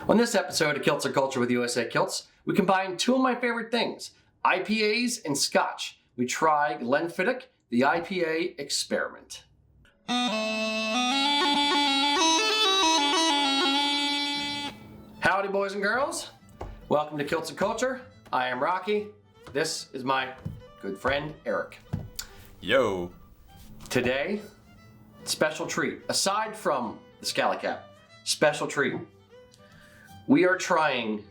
On this episode of Kilts Are Culture with USA Kilts, we combine two of my favorite things, IPAs and scotch. We try Glenfiddich, the IPA experiment. Howdy, boys and girls. Welcome to Kilts Are Culture. I am Rocky. This is my good friend, Erik. Yo. Today, special treat. Aside from the scallop cap, special treat. We are trying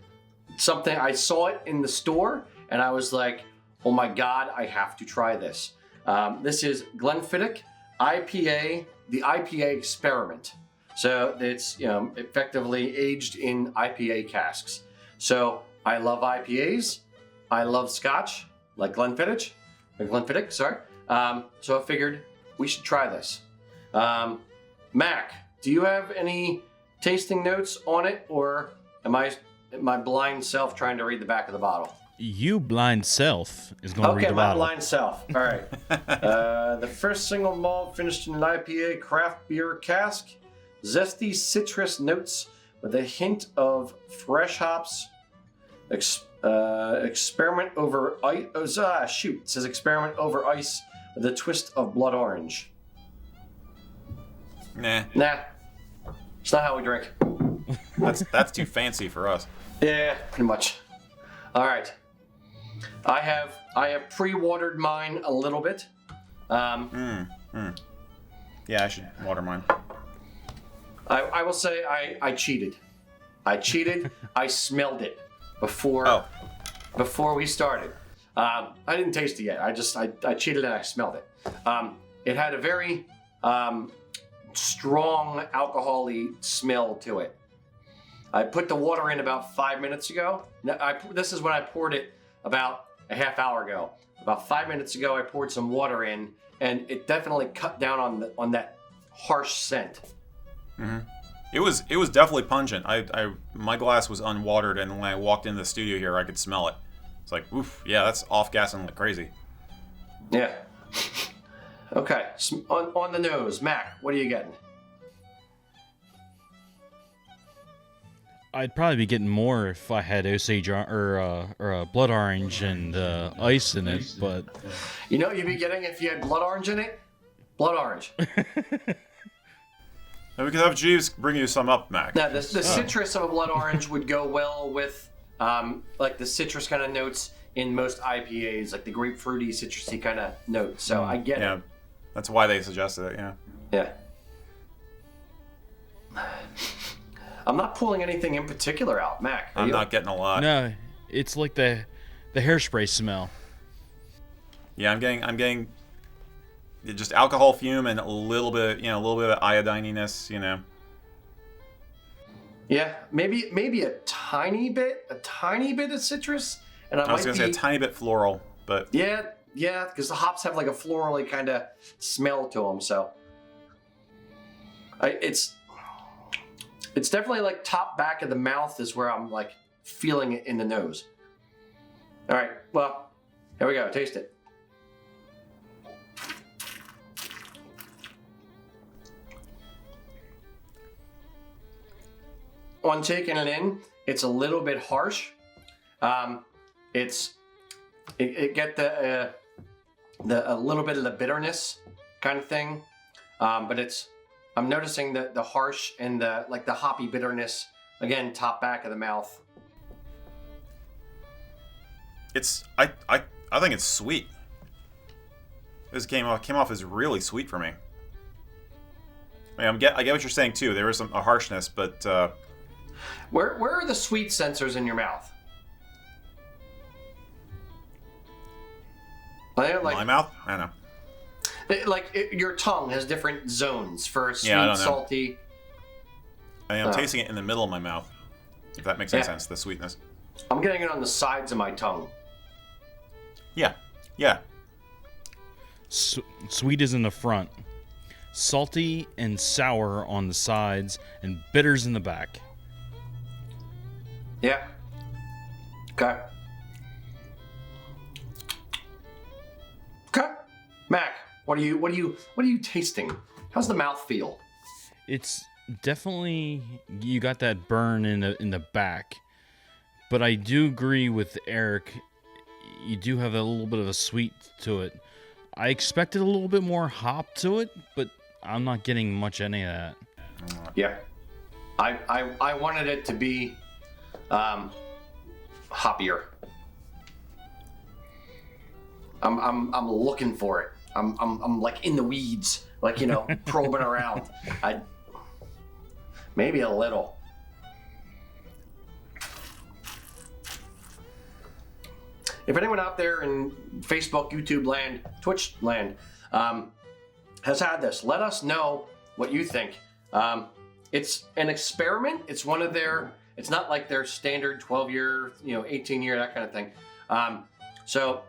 something. I saw it in the store and I was like, oh my God, I have to try this. This is Glenfiddich IPA, the IPA experiment. So it's effectively aged in IPA casks. So I love IPAs. I love scotch, like Glenfiddich. So I figured we should try this. Mac, do you have any tasting notes on it, or am I my blind self trying to read the back of the bottle? You blind self is going to read the Okay, my bottle. blind self. All right. The first single malt finished in an IPA craft beer cask. Zesty citrus notes with a hint of fresh hops. Experiment over ice. It says experiment over ice with a twist of blood orange. Nah. It's not how we drink. That's too fancy for us. Yeah, pretty much. All right. I have pre-watered mine a little bit. Yeah, I should water mine. I will say I cheated. I smelled it before we started. I didn't taste it yet. I cheated and I smelled it. It had a very strong alcohol-y smell to it. I put the water in about 5 minutes ago. This is when I poured it about a half hour ago. About 5 minutes ago, I poured some water in, and it definitely cut down on that harsh scent. Mm-hmm. It was definitely pungent. My glass was unwatered, and when I walked into the studio here, I could smell it. It's like, oof, yeah, that's off-gassing like crazy. Yeah. Okay, on the nose, Mac, what are you getting? I'd probably be getting more if I had Osage or blood orange and ice in it, but... You know what you'd be getting if you had blood orange in it? Blood orange. And we could have Jeeves bring you some up, Mac. Now, the citrus of a blood orange would go well with like the citrus kind of notes in most IPAs, like the grapefruity, citrusy kind of notes. So I get it. That's why they suggested it, yeah. Yeah. I'm not pulling anything in particular out, Mac. I'm not getting a lot. No, it's like the hairspray smell. Yeah, I'm getting just alcohol fume and a little bit of iodininess, Yeah, maybe a tiny bit of citrus, and I was gonna say a tiny bit floral, but yeah, because the hops have like a florally kind of smell to them. So it's definitely like top back of the mouth is where I'm like feeling it in the nose. All right, well, here we go. Taste it. On taking it in, it's a little bit harsh. It get a little bit of the bitterness kind of thing, but I'm noticing the harsh and the hoppy bitterness again, top back of the mouth. I think it's sweet. This came off as really sweet for me. I get what you're saying too. There is a harshness, but where are the sweet sensors in your mouth? My mouth? I don't know. Your tongue has different zones for sweet, salty. I'm tasting it in the middle of my mouth, if that makes any sense, the sweetness. I'm getting it on the sides of my tongue. Yeah. Sweet is in the front. Salty and sour on the sides, and bitters in the back. Yeah. Okay. Mac, what are you tasting? How's the mouth feel? It's definitely you got that burn in the back, but I do agree with Erik. You do have a little bit of a sweet to it. I expected a little bit more hop to it, but I'm not getting much any of that. Yeah, I wanted it to be hoppier. I'm looking for it. I'm like in the weeds, like, you know, probing around. Maybe a little. If anyone out there in Facebook, YouTube land, Twitch land has had this, let us know what you think. It's an experiment. It's one of their. It's not like their standard 12-year, 18-year, that kind of thing. So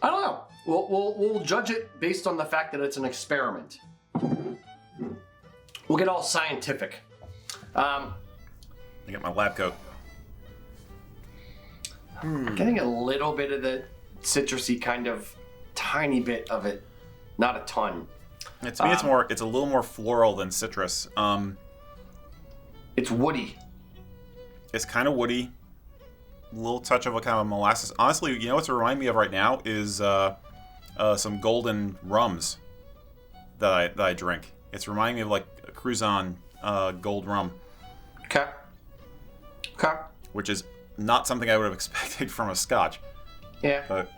I don't know. We'll judge it based on the fact that it's an experiment. We'll get all scientific. I get my lab coat. Getting a little bit of the citrusy kind of tiny bit of it, not a ton. Yeah, to me, it's a little more floral than citrus. It's woody. It's kind of woody. A little touch of a kind of molasses. Honestly, you know what's reminding me of right now is some golden rums that I drink. It's reminding me of like a Cruzan gold rum. Okay. Which is not something I would have expected from a scotch. Yeah. But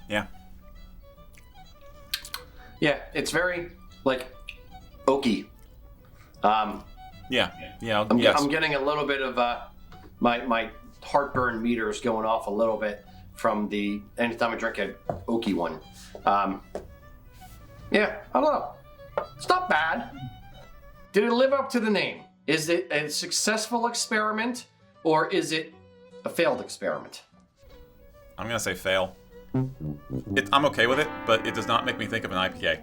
yeah. Yeah, it's very like oaky. Yeah. I'm Yes. getting a little bit of my heartburn meters going off a little bit from the anytime I drink an oaky one. Yeah, I don't know. It's not bad. Did it live up to the name? Is it a successful experiment or is it a failed experiment? I'm gonna say fail. I'm okay with it, but it does not make me think of an IPA.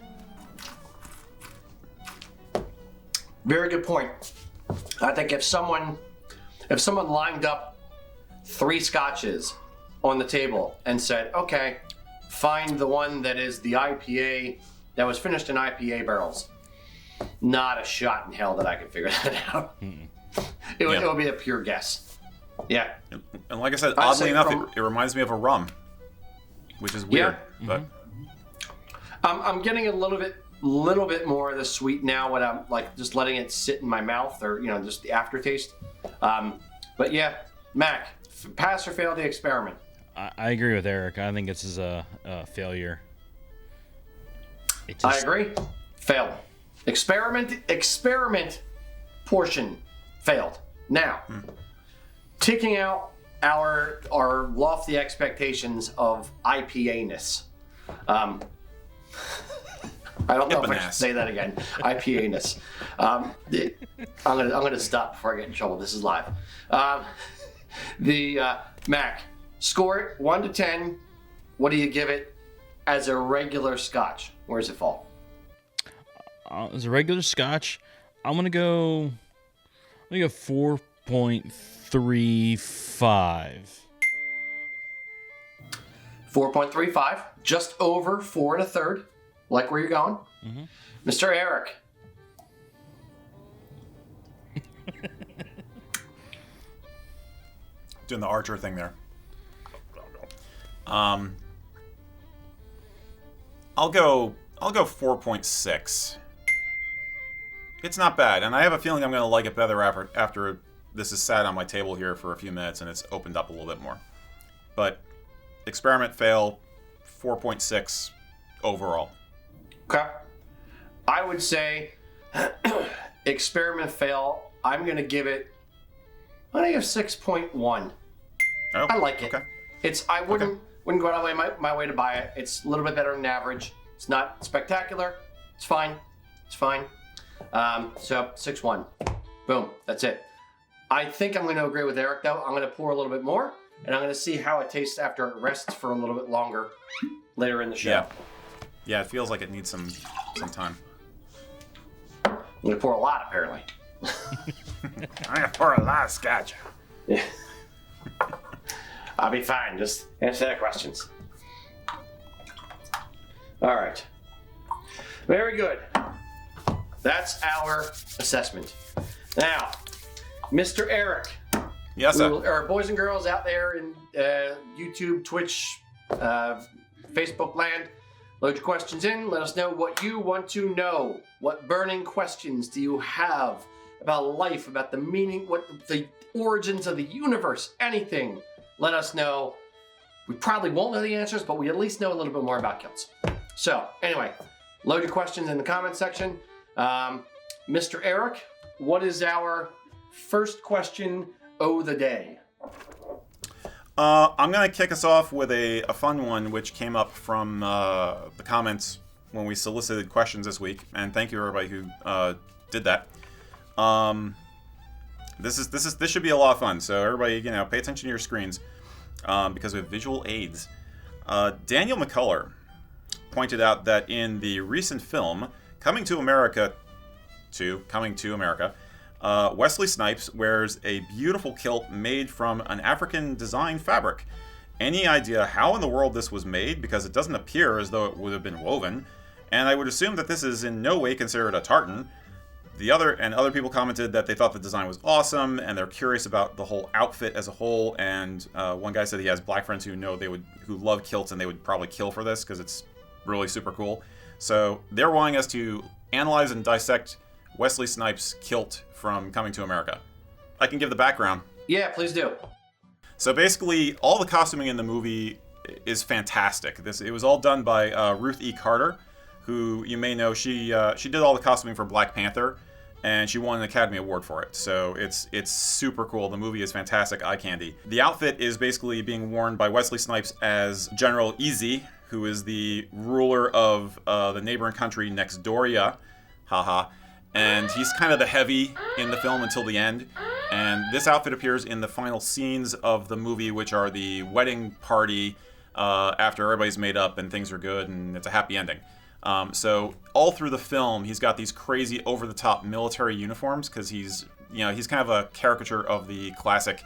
Very good point. I think if someone lined up 3 scotches on the table and said, okay, find the one that is the IPA that was finished in IPA barrels, not a shot in hell that I could figure that out. It would be a pure guess. Yeah. And like I said, oddly enough, it reminds me of a rum, which is weird. Yeah. But I'm getting a little bit more of the sweet now when I'm like just letting it sit in my mouth, or just the aftertaste. But yeah, Mac, pass or fail the experiment? I agree with Erik. I think this is a failure. I agree. Failed. Experiment portion failed. Now, taking out our lofty expectations of IPA-ness. I don't know if I should say that again. IPA-ness. I'm gonna stop before I get in trouble. This is live. Mac, score it 1 to 10. What do you give it as a regular scotch? Where does it fall? As a regular scotch, I'm gonna go 4.35. 4.35, just over 4 1/3. Like where you're going, Mr. Erik. doing the Archer thing there. I'll go 4.6. It's not bad, and I have a feeling I'm going to like it better after this is sat on my table here for a few minutes and it's opened up a little bit more. But experiment fail, 4.6 overall. Okay. I would say experiment fail. I'm going to give it 6.1. Oh, I like it. Okay. I wouldn't go out of my way to buy it. It's a little bit better than average. It's not spectacular. It's fine. So 6.1. Boom. That's it. I think I'm going to agree with Erik though. I'm going to pour a little bit more, and I'm going to see how it tastes after it rests for a little bit longer later in the show. Yeah, it feels like it needs some time. I'm going to pour a lot, apparently. I'm going to pour a lot of scotch. Yeah. I'll be fine. Just answer their questions. All right. Very good. That's our assessment. Now, Mr. Erik. Yes, sir. Our boys and girls out there in YouTube, Twitch, Facebook land, load your questions in. Let us know what you want to know. What burning questions do you have about life, about the meaning, what the origins of the universe, anything. Let us know. We probably won't know the answers, but we at least know a little bit more about kilts. So, anyway, load your questions in the comment section. Mr. Erik, what is our first question of the day? I'm going to kick us off with a fun one, which came up from the comments when we solicited questions this week, and thank you everybody who did that. This should be a lot of fun. So everybody, pay attention to your screens because we have visual aids. Daniel McCullough pointed out that in the recent film Coming to America, Wesley Snipes wears a beautiful kilt made from an African design fabric. Any idea how in the world this was made? Because it doesn't appear as though it would have been woven. And I would assume that this is in no way considered a tartan. Other people commented that they thought the design was awesome and they're curious about the whole outfit as a whole. And one guy said he has black friends who love kilts and they would probably kill for this because it's really super cool. So they're wanting us to analyze and dissect Wesley Snipes' kilt from Coming to America. I can give the background. Yeah, please do. So basically, all the costuming in the movie is fantastic. It was all done by Ruth E. Carter, who you may know. She did all the costuming for Black Panther, and she won an Academy Award for it. So it's super cool. The movie is fantastic, eye candy. The outfit is basically being worn by Wesley Snipes as General Easy, who is the ruler of the neighboring country Nextdoria. Haha. And he's kind of the heavy in the film until the end. And this outfit appears in the final scenes of the movie, which are the wedding party after everybody's made up and things are good and it's a happy ending. So all through the film, he's got these crazy over-the-top military uniforms because he's kind of a caricature of the classic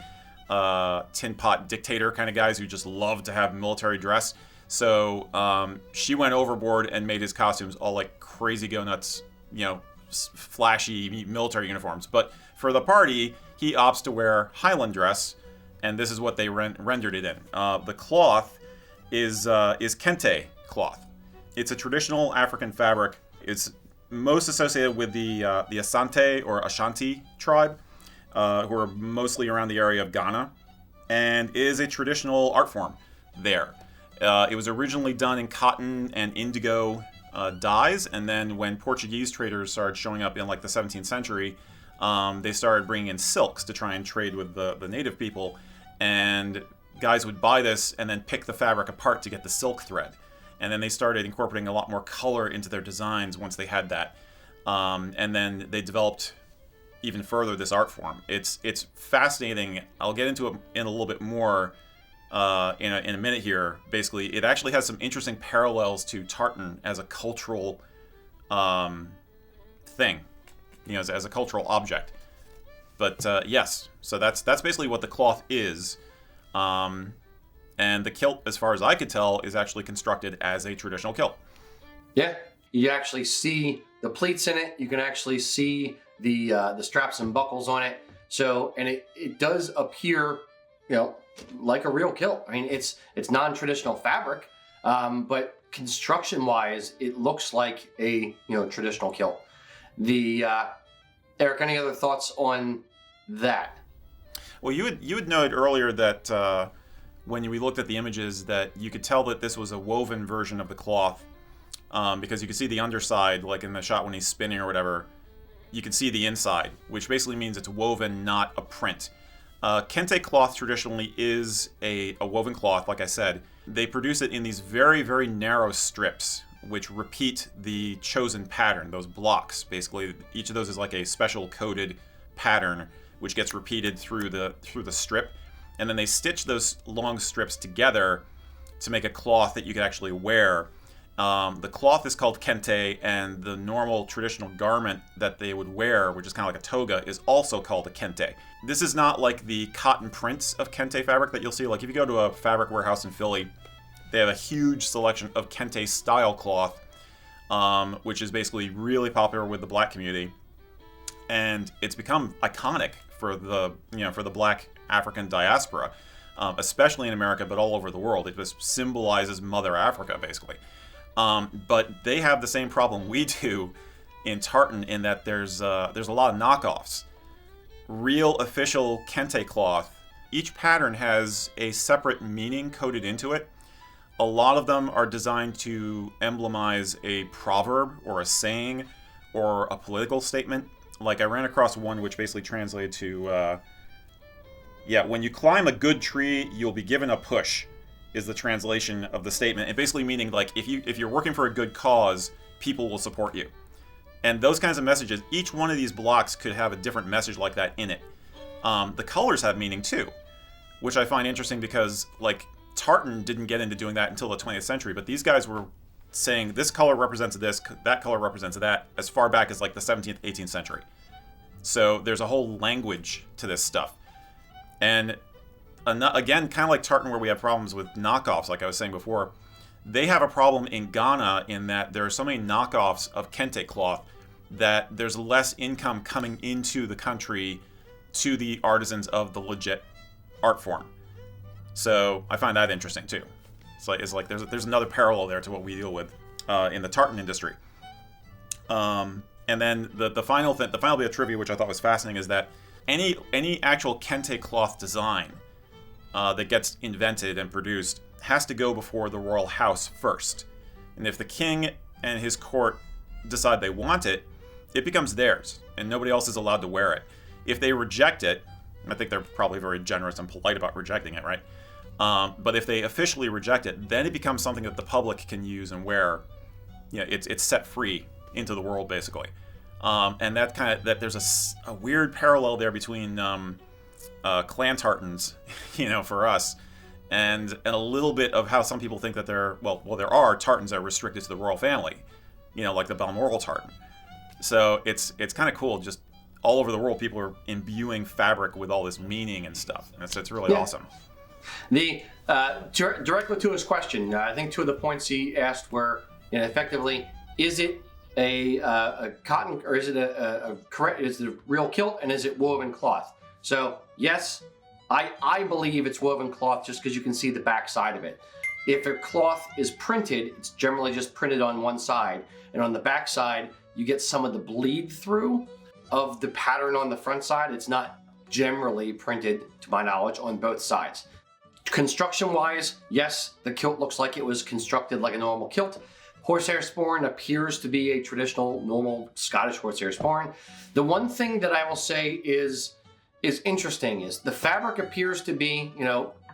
tin pot dictator kind of guys who just love to have military dress. So she went overboard and made his costumes all like crazy go-nuts, flashy military uniforms. But for the party, he opts to wear Highland dress, and this is what they rendered it in. The cloth is kente cloth. It's a traditional African fabric. It's most associated with the Asante or Ashanti tribe, who are mostly around the area of Ghana, and is a traditional art form there. It was originally done in cotton and indigo dyes, and then when Portuguese traders started showing up in like the 17th century, they started bringing in silks to try and trade with the native people, and guys would buy this and then pick the fabric apart to get the silk thread, and then they started incorporating a lot more color into their designs once they had that, and then they developed even further this art form. It's fascinating. I'll get into it in a little bit more in a minute here. Basically, it actually has some interesting parallels to tartan as a cultural thing, as a cultural object. But yes, so that's basically what the cloth is. And the kilt, as far as I could tell, is actually constructed as a traditional kilt. Yeah, you actually see the pleats in it. You can actually see the straps and buckles on it. So, and it does appear, like a real kilt. I mean, it's non-traditional fabric, but construction-wise, it looks like a traditional kilt. Erik, any other thoughts on that? Well, you had noted earlier that when we looked at the images, that you could tell that this was a woven version of the cloth, because you could see the underside, like in the shot when he's spinning or whatever. You can see the inside, which basically means it's woven, not a print. Kente cloth traditionally is a woven cloth, like I said. They produce it in these very, very narrow strips, which repeat the chosen pattern, those blocks. Basically, each of those is like a special coded pattern, which gets repeated through the strip. And then they stitch those long strips together to make a cloth that you can actually wear. The cloth is called kente, and the normal traditional garment that they would wear, which is kind of like a toga, is also called a kente. This is not like the cotton prints of kente fabric that you'll see. Like if you go to a fabric warehouse in Philly, They have a huge selection of kente-style cloth, which is basically really popular with the black community, and it's become iconic for the black African diaspora, especially in America, but all over the world. It just symbolizes Mother Africa, basically. But they have the same problem we do in tartan, in that there's a lot of knockoffs. Real official kente cloth, each pattern has a separate meaning coded into it. A lot of them are designed to emblemize a proverb or a saying or a political statement. Like, I ran across one which basically translated to, when you climb a good tree, you'll be given a push, is the translation of the statement. And basically meaning, like, if you're working for a good cause, people will support you. And those kinds of messages, each one of these blocks could have a different message like that in it. The colors have meaning too, which I find interesting because, like, tartan didn't get into doing that until the 20th century, but these guys were saying this color represents this, that color represents that, as far back as like the 17th, 18th century. So there's a whole language to this stuff. And again, kind of like tartan, where we have problems with knockoffs, like I was saying before, they have a problem in Ghana in that there are so many knockoffs of kente cloth that there's less income coming into the country to the artisans of the legit art form. So I find that interesting too. It's like there's another parallel there to what we deal with in the tartan industry. And then the final bit of trivia, which I thought was fascinating, is that any actual kente cloth design that gets invented and produced has to go before the royal house first. And if the king and his court decide they want it, it becomes theirs, and nobody else is allowed to wear it. If they reject it, I think they're probably very generous and polite about rejecting it, right? But if they officially reject it, then it becomes something that the public can use and wear. It's set free into the world, basically. And that there's a weird parallel there between clan tartans, for us, and a little bit of how some people think that there are tartans that are restricted to the royal family, like the Balmoral tartan. So it's kind of cool. Just all over the world, people are imbuing fabric with all this meaning and stuff. And it's really awesome. The directly to his question, I think two of the points he asked were, effectively, is it a cotton, or is it is it a real kilt, and is it woven cloth? So yes, I believe it's woven cloth just because you can see the back side of it. If a cloth is printed, it's generally just printed on one side, and on the back side you get some of the bleed through of the pattern on the front side. It's not generally printed, to my knowledge, on both sides. Construction wise, yes, the kilt looks like it was constructed like a normal kilt. Horsehair sporran appears to be a traditional, normal Scottish horsehair sporran. The one thing that I will say is interesting is the fabric appears to be,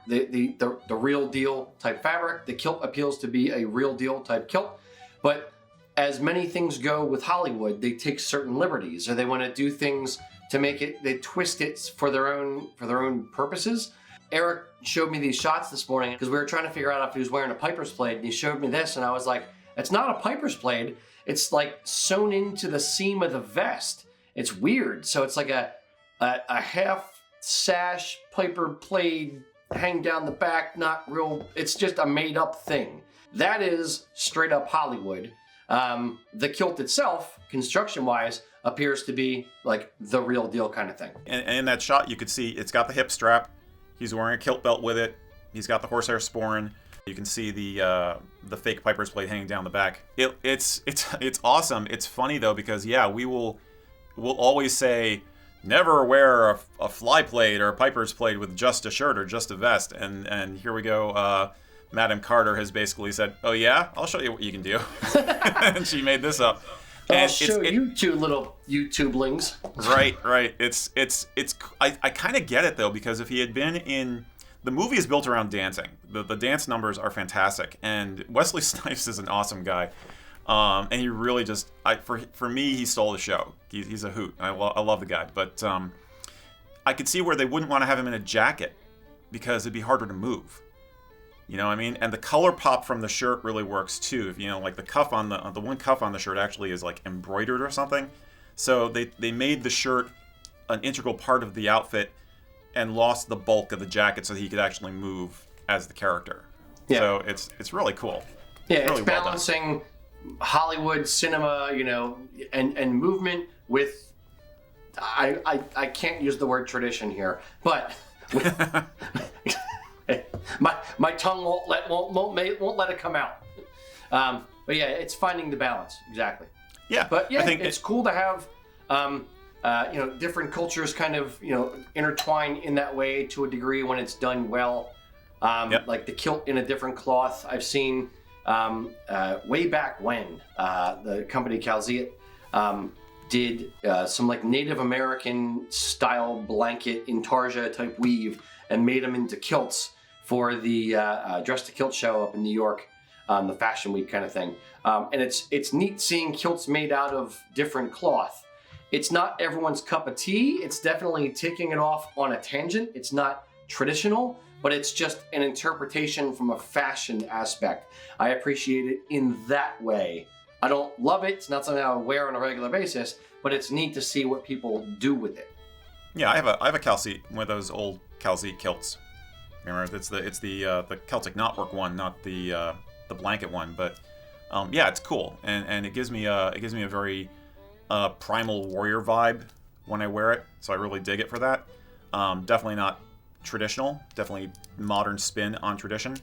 the real deal type fabric. The kilt appeals to be a real deal type kilt, but as many things go with Hollywood, they take certain liberties, or they want to do things to make it, they twist it for their own purposes. Erik showed me these shots this morning because we were trying to figure out if he was wearing a piper's blade, and he showed me this, and I was like, it's not a piper's blade. It's like sewn into the seam of the vest. It's weird. So it's like a half sash piper blade hang down the back, not real. It's just a made up thing. That is straight up Hollywood. The kilt itself, construction wise, appears to be like the real deal kind of thing. And in that shot, you could see it's got the hip strap. He's wearing a kilt belt with it. He's got the horsehair sporran. You can see the fake piper's blade hanging down the back. It's awesome. It's funny though, because we'll always say never wear a fly plate or a piper's plate with just a shirt or just a vest. And here we go. Madam Carter has basically said, "Oh yeah, I'll show you what you can do," and she made this up. I'll show you two little YouTubelings. Right. I kind of get it though, because if he had been in, the movie is built around dancing. The dance numbers are fantastic, and Wesley Snipes is an awesome guy, and he really just, for me, he stole the show. He's a hoot. I love the guy, but I could see where they wouldn't want to have him in a jacket because it'd be harder to move. You know what I mean? And the color pop from the shirt really works too. If like the cuff on the one cuff on the shirt actually is like embroidered or something. So they made the shirt an integral part of the outfit and lost the bulk of the jacket so that he could actually move as the character. Yeah. So it's really cool. Yeah, really it's balancing Hollywood cinema, and movement with. I can't use the word tradition here, but my tongue won't let it come out. But yeah, it's finding the balance exactly. Yeah, but yeah, I think it's cool to have different cultures kind of intertwine in that way to a degree when it's done well. Like the kilt in a different cloth. I've seen way back when the company KAOTM did some like Native American style blanket intarsia type weave and made them into kilts for the Dress to Kilt show up in New York, the Fashion Week kind of thing. And it's neat seeing kilts made out of different cloth. It's not everyone's cup of tea. It's definitely taking it off on a tangent. It's not traditional, but it's just an interpretation from a fashion aspect. I appreciate it in that way. I don't love it. It's not something I would wear on a regular basis, but it's neat to see what people do with it. Yeah, I have a KAOTM, one of those old KAOTM kilts. Remember, it's the Celtic knotwork one, not the blanket one. But yeah, it's cool, and it gives me a very primal warrior vibe when I wear it. So I really dig it for that. Definitely not traditional. Definitely modern spin on tradition.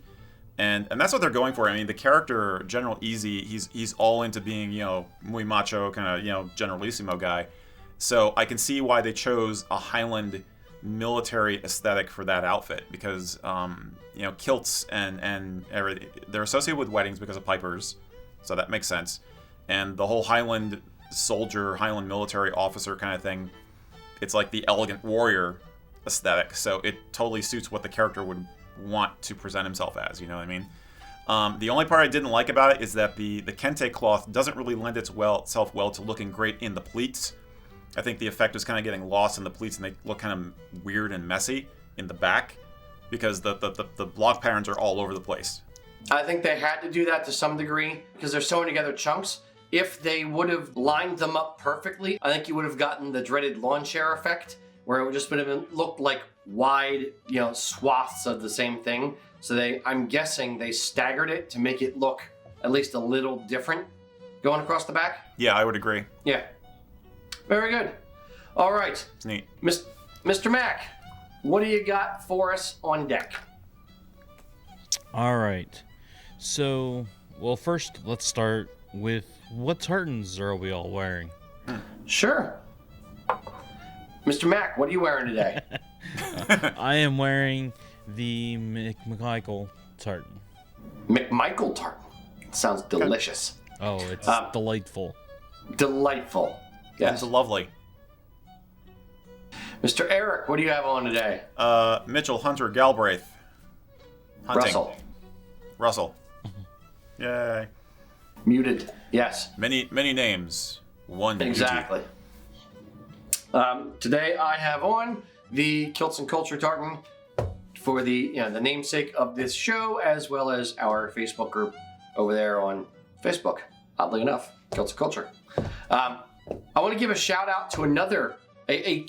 And that's what they're going for. I mean, the character, General Easy, he's all into being, muy macho, kind of, generalissimo guy. So I can see why they chose a Highland military aesthetic for that outfit, because, kilts and everything, they're associated with weddings because of pipers, so that makes sense. And the whole Highland soldier, Highland military officer kind of thing, it's like the elegant warrior aesthetic, so it totally suits what the character would want to present himself as, you know what I mean? The only part I didn't like about it is that the kente cloth doesn't really lend itself well to looking great in the pleats. I think the effect is kind of getting lost in the pleats, and they look kind of weird and messy in the back because the block patterns are all over the place. I think they had to do that to some degree because they're sewing together chunks. If they would have lined them up perfectly, I think you would have gotten the dreaded lawn chair effect, where it would just would have looked like wide, swaths of the same thing. So I'm guessing they staggered it to make it look at least a little different going across the back. Yeah, I would agree. Yeah. Very good. All right. It's neat. Mr. Mac, what do you got for us on deck? All right. So, well, first, let's start with what tartans are we all wearing? Sure. Mr. Mac, what are you wearing today? I am wearing the MacMichael Tartan. MacMichael Tartan. Sounds delicious. Oh, it's delightful. Delightful. Yes. It's lovely. Mr. Erik, what do you have on today? Mitchell Hunter Galbraith. Hunting. Russell. Yay. Muted. Yes. Many names. One exactly. Today I have on the Kilts and Culture tartan for the namesake of this show, as well as our Facebook group over there on Facebook. Oddly enough, Kilts and Culture. I want to give a shout out to another a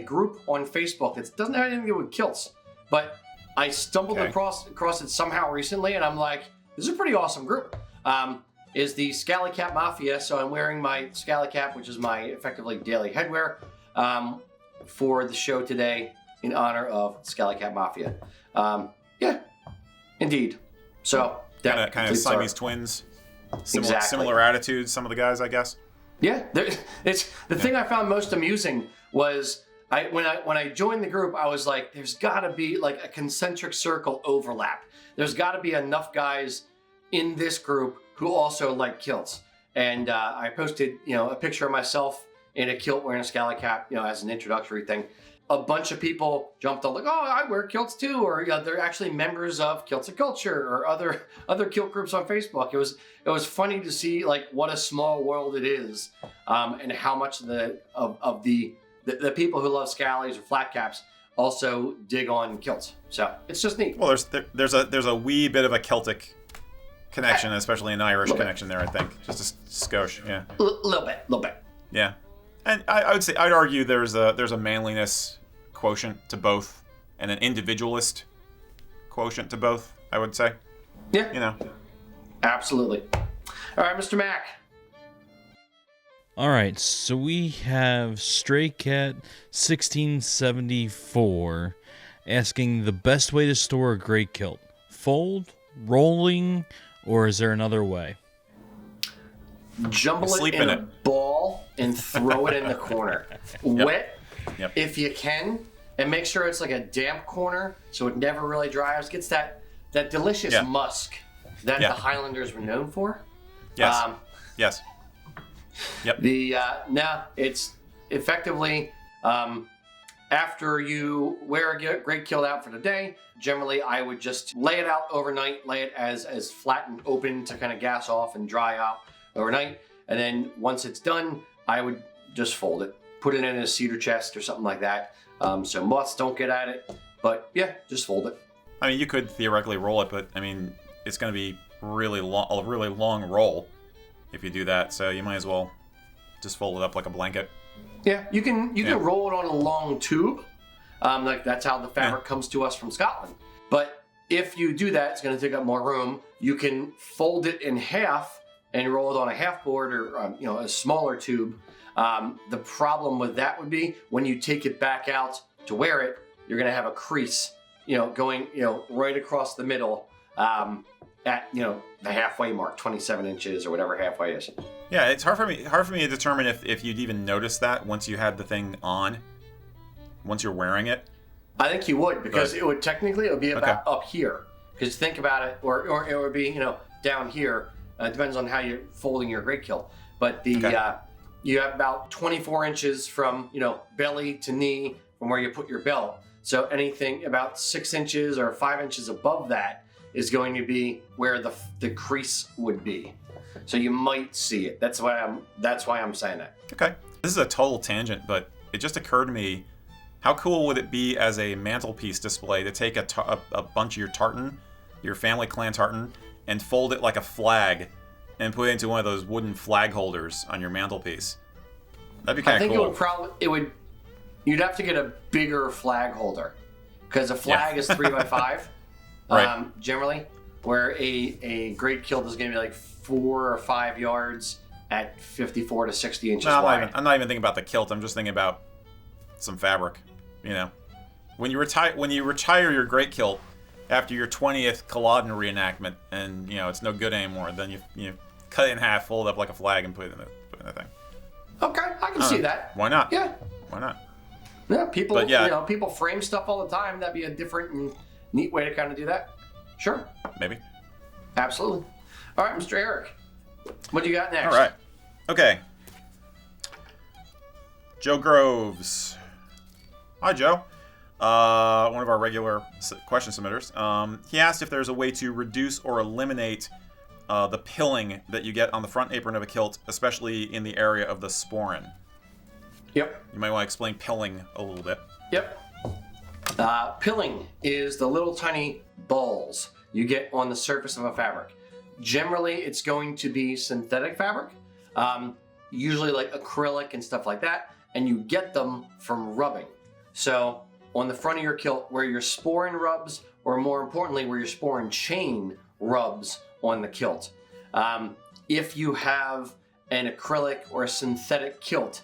group on Facebook that doesn't have anything to do with kilts, but I stumbled across it somehow recently, and I'm like, this is a pretty awesome group. Is the Scally Cap Mafia. So I'm wearing my Scally Cap, which is my effectively daily headwear, for the show today in honor of Scally Cap Mafia. Yeah, indeed. So kind of Siamese twins, similar attitudes. Some of the guys, I guess. Yeah, it's the thing I found most amusing was when I joined the group, I was like, there's got to be like a concentric circle overlap. There's got to be enough guys in this group who also like kilts. And I posted, a picture of myself in a kilt wearing a Scally Cap, as an introductory thing. A bunch of people jumped on like, oh, I wear kilts too, or they're actually members of Kilts and Culture or other kilt groups on Facebook. It was funny to see like what a small world it is, and how much of the people who love scallies or flat caps also dig on kilts. So it's just neat. Well, there's a wee bit of a Celtic connection, especially an Irish connection there, I think. Just a skosh, yeah. Little bit. Yeah. And I'd argue there's a manliness quotient to both and an individualist quotient to both. I would say. Yeah. You know. Absolutely. All right, Mr. Mac. All right, so we have Stray Cat 1674 asking the best way to store a great kilt. Fold, rolling, or is there another way? Jumble it in a ball and throw it in the corner. Wet, if you can, and make sure it's like a damp corner so it never really dries. Gets that delicious musk that the Highlanders were known for. Yes. Yes. Yep. It's effectively after you wear a great kilt out for the day, generally I would just lay it out overnight, lay it as flat and open to kind of gas off and dry out overnight. And then once it's done, I would just fold it, put it in a cedar chest or something like that. So moths don't get at it, but yeah, just fold it. I mean, you could theoretically roll it, but I mean, it's going to be a really long roll if you do that. So you might as well just fold it up like a blanket. Yeah, you can roll it on a long tube. Like that's how the fabric comes to us from Scotland. But if you do that, it's going to take up more room. You can fold it in half and roll it on a half board or a smaller tube. The problem with that would be when you take it back out to wear it, you're going to have a crease, going right across the middle at the halfway mark, 27 inches or whatever halfway is. Yeah, it's hard for me to determine if you'd even notice that once you had the thing on, once you're wearing it. I think you would, because it would be about up here. Because think about it, or it would be down here. It depends on how you're folding your great kilt. But you have about 24 inches from belly to knee from where you put your belt. So anything about 6 inches or 5 inches above that is going to be where the crease would be. So you might see it. That's why I'm saying that. Okay. This is a total tangent, but it just occurred to me, how cool would it be as a mantelpiece display to take a bunch of your tartan, your family clan tartan, and fold it like a flag and put it into one of those wooden flag holders on your mantelpiece? That'd be kind of cool. I think you'd have to get a bigger flag holder, because a flag is 3x5 right. Generally, where a great kilt is going to be like 4 or 5 yards at 54 to 60 inches wide. I'm not even thinking about the kilt. I'm just thinking about some fabric. When you retire your great kilt after your 20th Culloden reenactment, and it's no good anymore, then you cut it in half, fold it up like a flag, and put it in the thing. Okay, I can see that. Why not? Yeah. Why not? Yeah, people people frame stuff all the time. That'd be a different and neat way to kind of do that. Sure. Maybe. Absolutely. All right, Mr. Erik, what do you got next? All right. Okay. Joe Groves. Hi, Joe. One of our regular question submitters. He asked if there's a way to reduce or eliminate the pilling that you get on the front apron of a kilt, especially in the area of the sporran. Yep. You might want to explain pilling a little bit. Yep. Pilling is the little tiny balls you get on the surface of a fabric. Generally, it's going to be synthetic fabric, usually like acrylic and stuff like that, and you get them from rubbing. So on the front of your kilt, where your sporran rubs, or more importantly, where your sporran chain rubs on the kilt. If you have an acrylic or a synthetic kilt,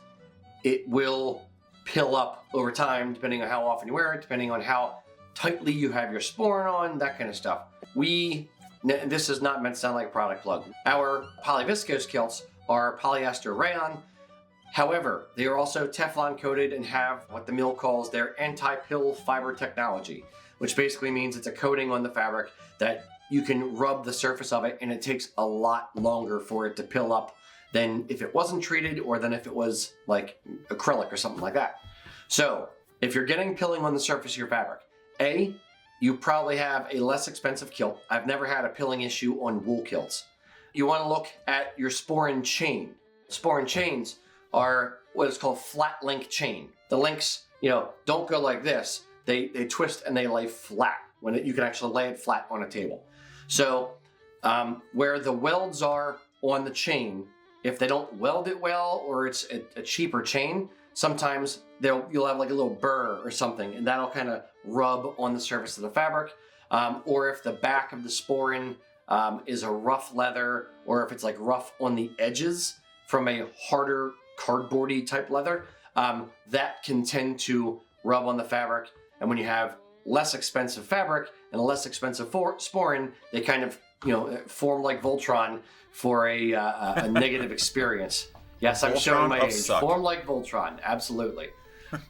it will pill up over time, depending on how often you wear it, depending on how tightly you have your sporran on, that kind of stuff. This is not meant to sound like a product plug. Our polyviscose kilts are polyester rayon. However, they are also Teflon coated and have what the mill calls their anti-pill fiber technology, which basically means it's a coating on the fabric that you can rub the surface of it, and it takes a lot longer for it to pill up than if it wasn't treated, or than if it was like acrylic or something like that. So if you're getting pilling on the surface of your fabric, you probably have a less expensive kilt. I've never had a pilling issue on wool kilts. You want to look at your sporran chain. Sporran chains are what is called flat link chain. The links, don't go like this. They twist and they lay flat you can actually lay it flat on a table. So where the welds are on the chain, if they don't weld it well, or it's a cheaper chain, sometimes you'll have like a little burr or something, and that'll kind of rub on the surface of the fabric. or if the back of the sporran is a rough leather, or if it's like rough on the edges from a harder cardboardy type leather, that can tend to rub on the fabric. And when you have less expensive fabric and a less expensive sporran, they kind of form like Voltron for a negative experience. Yes, I'm showing my age. Suck. Form like Voltron, absolutely.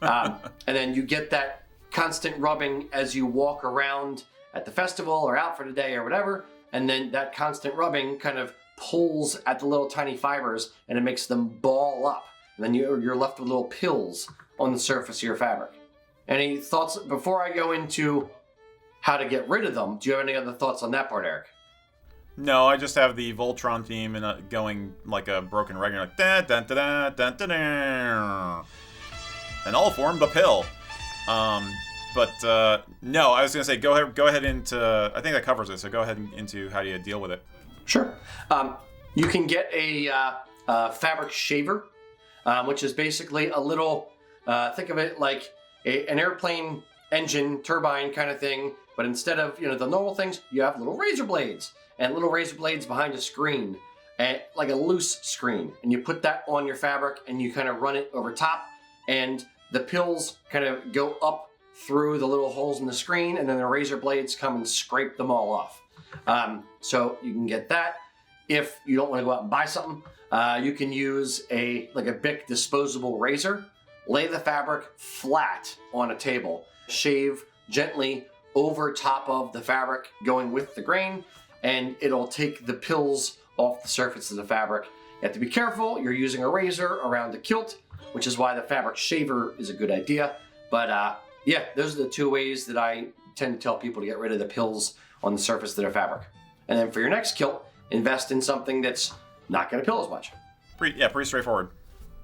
And then you get that constant rubbing as you walk around at the festival or out for the day or whatever, and then that constant rubbing kind of pulls at the little tiny fibers and it makes them ball up. And then you're left with little pills on the surface of your fabric. Any thoughts before I go into how to get rid of them? Do you have any other thoughts on that part, Erik? No, I just have the Voltron theme and going like a broken record, like da da da da da da, and all form the pill. But no, I was gonna say go ahead into. I think that covers it. So go ahead into how do you deal with it. Sure. You can get a fabric shaver, which is basically a little. Think of it like an airplane engine turbine kind of thing, but instead of the normal things, you have little razor blades. And little razor blades behind a screen, and like a loose screen. And you put that on your fabric and you kind of run it over top, and the pills kind of go up through the little holes in the screen, and then the razor blades come and scrape them all off. So you can get that. If you don't want to go out and buy something, you can use a Bic disposable razor, lay the fabric flat on a table, shave gently over top of the fabric going with the grain, and it'll take the pills off the surface of the fabric. You have to be careful. You're using a razor around a kilt, which is why the fabric shaver is a good idea. But yeah, those are the two ways that I tend to tell people to get rid of the pills on the surface of their fabric. And then for your next kilt, invest in something that's not going to pill as much. Pretty straightforward.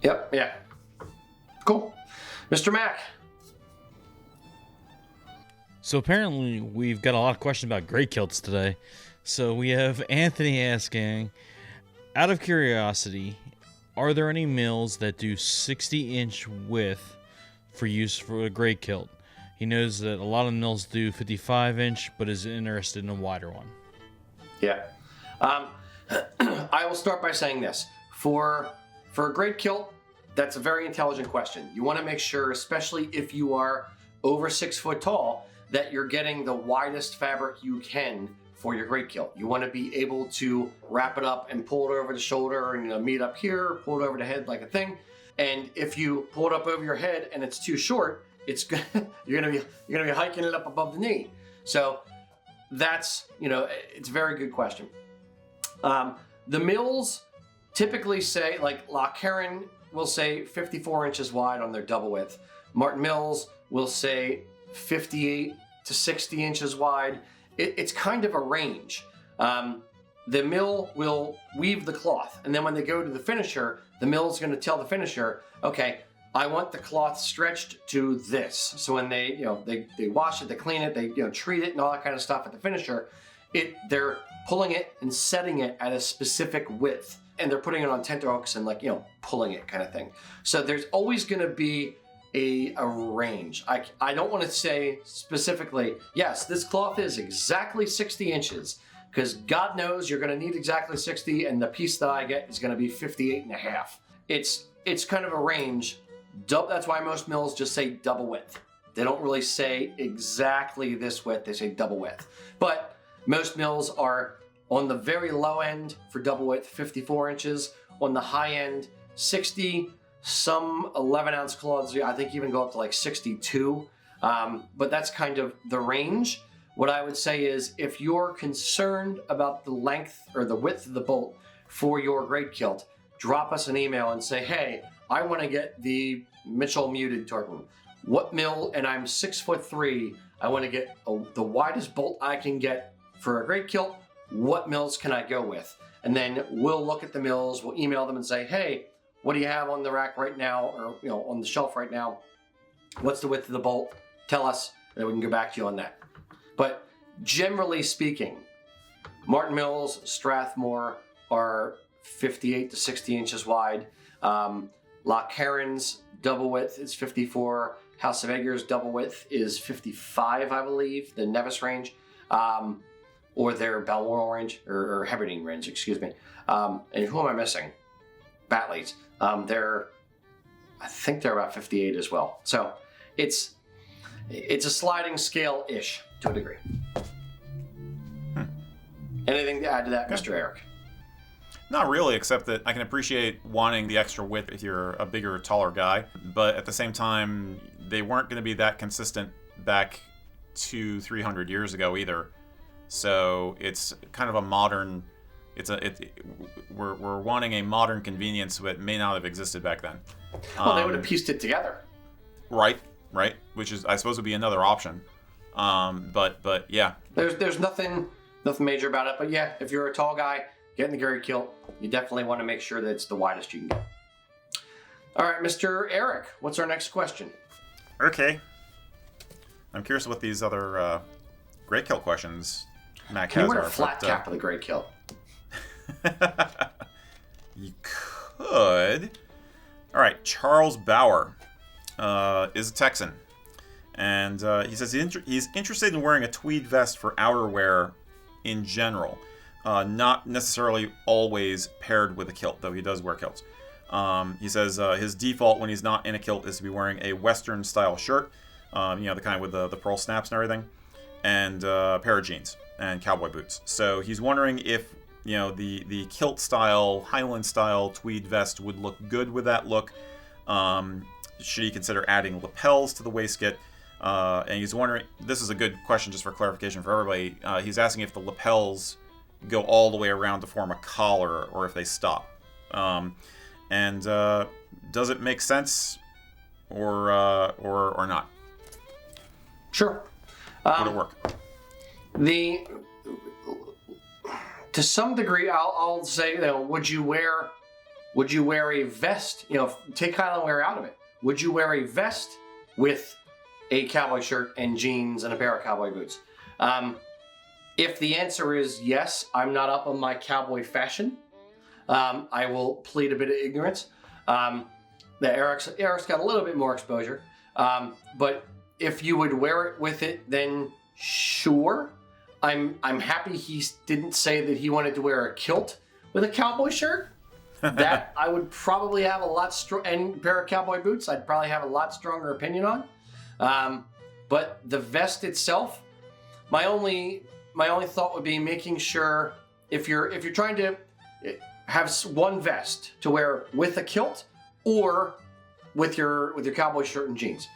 Yep, yeah. Cool. Mr. Mac. So apparently we've got a lot of questions about gray kilts today. So we have Anthony asking, out of curiosity, are there any mills that do 60-inch width for use for a gray kilt? He knows that a lot of mills do 55-inch, but is interested in a wider one. Yeah. I will start by saying this. For a gray kilt, that's a very intelligent question. You want to make sure, especially if you are over 6 foot tall, that you're getting the widest fabric you can for your great kilt. You want to be able to wrap it up and pull it over the shoulder and meet up here, pull it over the head like a thing. And if you pull it up over your head and it's too short, you're gonna be hiking it up above the knee. So that's it's a very good question. The mills typically say, like lapels will say 54 inches wide on their double width. Martin Mills will say 58 to 60 inches wide. It's kind of a range. The mill will weave the cloth, and then when they go to the finisher, the mill's going to tell the finisher, okay, I want the cloth stretched to this. So when they wash it, they clean it, they treat it and all that kind of stuff at the finisher, they're pulling it and setting it at a specific width, and they're putting it on tenterhooks and pulling it kind of thing. So there's always going to be a range. I don't want to say specifically, yes, this cloth is exactly 60 inches, because God knows you're going to need exactly 60, and the piece that I get is going to be 58 and a half. It's kind of a range. That's why most mills just say double width. They don't really say exactly this width, they say double width. But most mills are on the very low end for double width, 54 inches. On the high end, 60. Some 11-ounce cloths, I think, even go up to 62. But that's kind of the range. What I would say is, if you're concerned about the length or the width of the bolt for your great kilt, drop us an email and say, hey, I want to get the Mitchell muted tartan. What mill? And I'm 6'3". I want to get the widest bolt I can get for a great kilt. What mills can I go with? And then we'll look at the mills. We'll email them and say, hey, what do you have on the rack right now, or on the shelf right now? What's the width of the bolt? Tell us, and then we can go back to you on that. But generally speaking, Martin Mills, Strathmore are 58 to 60 inches wide. Lochcarron's double width is 54. House of Eggers double width is 55, I believe, the Nevis range. or their Balmoral range, or Hebridean range, excuse me. And who am I missing? Batleys. I think they're about 58 as well. So it's a sliding scale-ish to a degree. Anything to add to that, Mr. Erik? Not really, except that I can appreciate wanting the extra width if you're a bigger, taller guy. But at the same time, they weren't going to be that consistent back 200-300 years ago either. So it's kind of a modern. We're wanting a modern convenience that may not have existed back then. Well, they would have pieced it together. Right. Which is, I suppose, would be another option. But yeah. There's nothing major about it. But yeah, if you're a tall guy, get in the Gary kilt. You definitely want to make sure that it's the widest you can get. All right, Mr. Erik, what's our next question? Okay. I'm curious what these other gray kilt questions Mac Can has you wear are. a flat cap with a gray kilt? You could. All right, Charles Bauer is a Texan, and he says he's interested in wearing a tweed vest for outerwear in general, not necessarily always paired with a kilt, though he does wear kilts. He says his default when he's not in a kilt is to be wearing a Western style shirt, the kind with the pearl snaps and everything, and a pair of jeans and cowboy boots. So he's wondering if the kilt style, Highland style tweed vest would look good with that look. Should he consider adding lapels to the waistcoat? And he's wondering, this is a good question just for clarification for everybody. He's asking if the lapels go all the way around to form a collar or if they stop. And does it make sense or not? Sure. Would it work? To some degree, I'll say, would you wear a vest? Take Highland wear out of it. Would you wear a vest with a cowboy shirt and jeans and a pair of cowboy boots? If the answer is yes, I'm not up on my cowboy fashion. I will plead a bit of ignorance. Erik's got a little bit more exposure. But if you would wear it with it, then sure. I'm happy he didn't say that he wanted to wear a kilt with a cowboy shirt. That I would probably have and a pair of cowboy boots. I'd probably have a lot stronger opinion on. But the vest itself, my only thought would be making sure if you're trying to have one vest to wear with a kilt or with your cowboy shirt and jeans,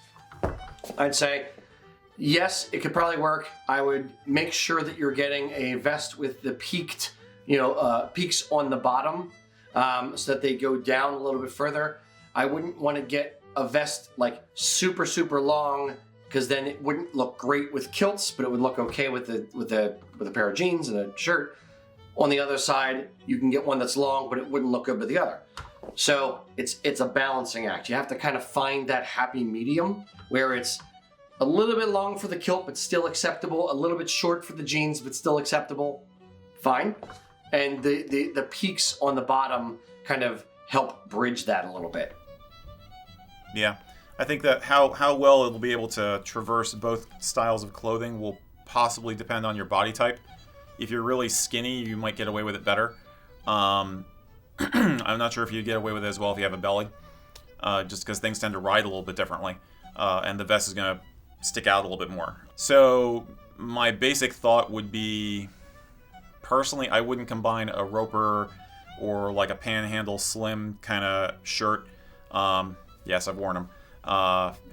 I'd say yes, it could probably work. I would make sure that you're getting a vest with the peaks on the bottom, so that they go down a little bit further. I wouldn't want to get a vest like super, super long, because then it wouldn't look great with kilts, but it would look okay with a pair of jeans and a shirt. On the other side, you can get one that's long, but it wouldn't look good with the other. So it's a balancing act. You have to kind of find that happy medium where it's a little bit long for the kilt, but still acceptable. A little bit short for the jeans, but still acceptable. Fine. And the peaks on the bottom kind of help bridge that a little bit. Yeah. I think that how well it'll be able to traverse both styles of clothing will possibly depend on your body type. If you're really skinny, you might get away with it better. I'm not sure if you'd get away with it as well if you have a belly, just because things tend to ride a little bit differently. And the vest is going to stick out a little bit more. So my basic thought would be, personally, I wouldn't combine a roper or like a panhandle slim kind of shirt. Yes, I've worn them.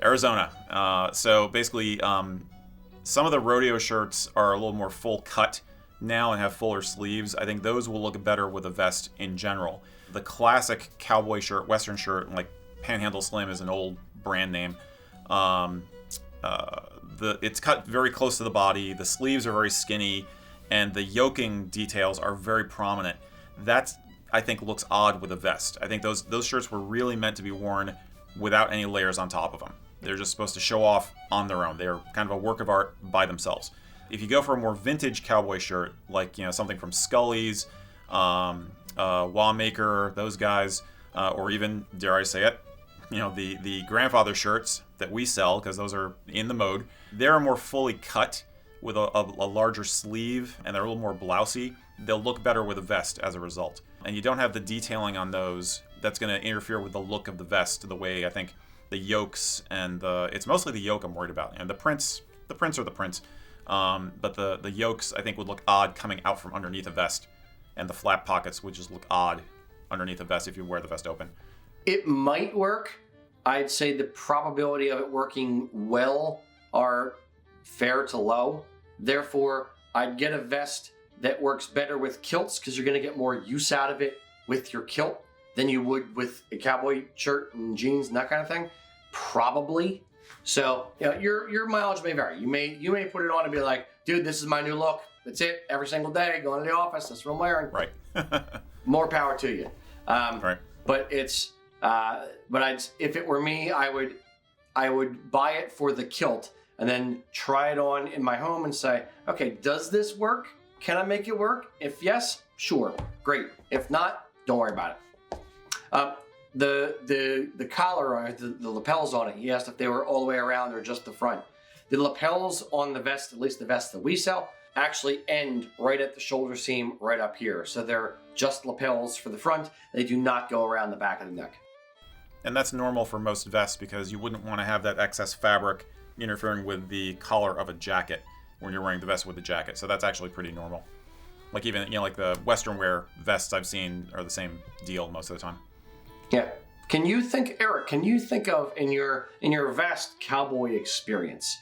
Arizona. So basically, some of the rodeo shirts are a little more full cut now and have fuller sleeves. I think those will look better with a vest in general. The classic cowboy shirt, Western shirt, like Panhandle Slim is an old brand name. It's cut very close to the body. The sleeves are very skinny, and the yoking details are very prominent. That, I think, looks odd with a vest. I think those shirts were really meant to be worn without any layers on top of them. They're just supposed to show off on their own. They're kind of a work of art by themselves. If you go for a more vintage cowboy shirt, like something from Scully's, Wawmaker, those guys, or even, dare I say it, the grandfather shirts that we sell, because those are in the mode, they're more fully cut with a larger sleeve and they're a little more blousy, they'll look better with a vest as a result. And you don't have the detailing on those that's going to interfere with the look of the vest the way I think the yokes and it's mostly the yoke I'm worried about. And the prints are the prints. But the yokes I think would look odd coming out from underneath a vest, and the flap pockets would just look odd underneath a vest if you wear the vest open. It might work. I'd say the probability of it working well are fair to low. Therefore, I'd get a vest that works better with kilts because you're going to get more use out of it with your kilt than you would with a cowboy shirt and jeans and that kind of thing. Probably. So, your mileage may vary. You may put it on and be like, dude, this is my new look. That's it. Every single day, going to the office. That's what I'm wearing. Right. More power to you. Right. But it's, if it were me, I would buy it for the kilt and then try it on in my home and say, okay, does this work? Can I make it work? If yes, sure, great. If not, don't worry about it. The collar, the lapels on it, he asked if they were all the way around or just the front. The lapels on the vest, at least the vest that we sell, actually end right at the shoulder seam right up here. So they're just lapels for the front. They do not go around the back of the neck. And that's normal for most vests because you wouldn't want to have that excess fabric interfering with the collar of a jacket when you're wearing the vest with the jacket. So that's actually pretty normal. Like even, like the Western wear vests I've seen are the same deal most of the time. Yeah. Erik, can you think of in your vast cowboy experience,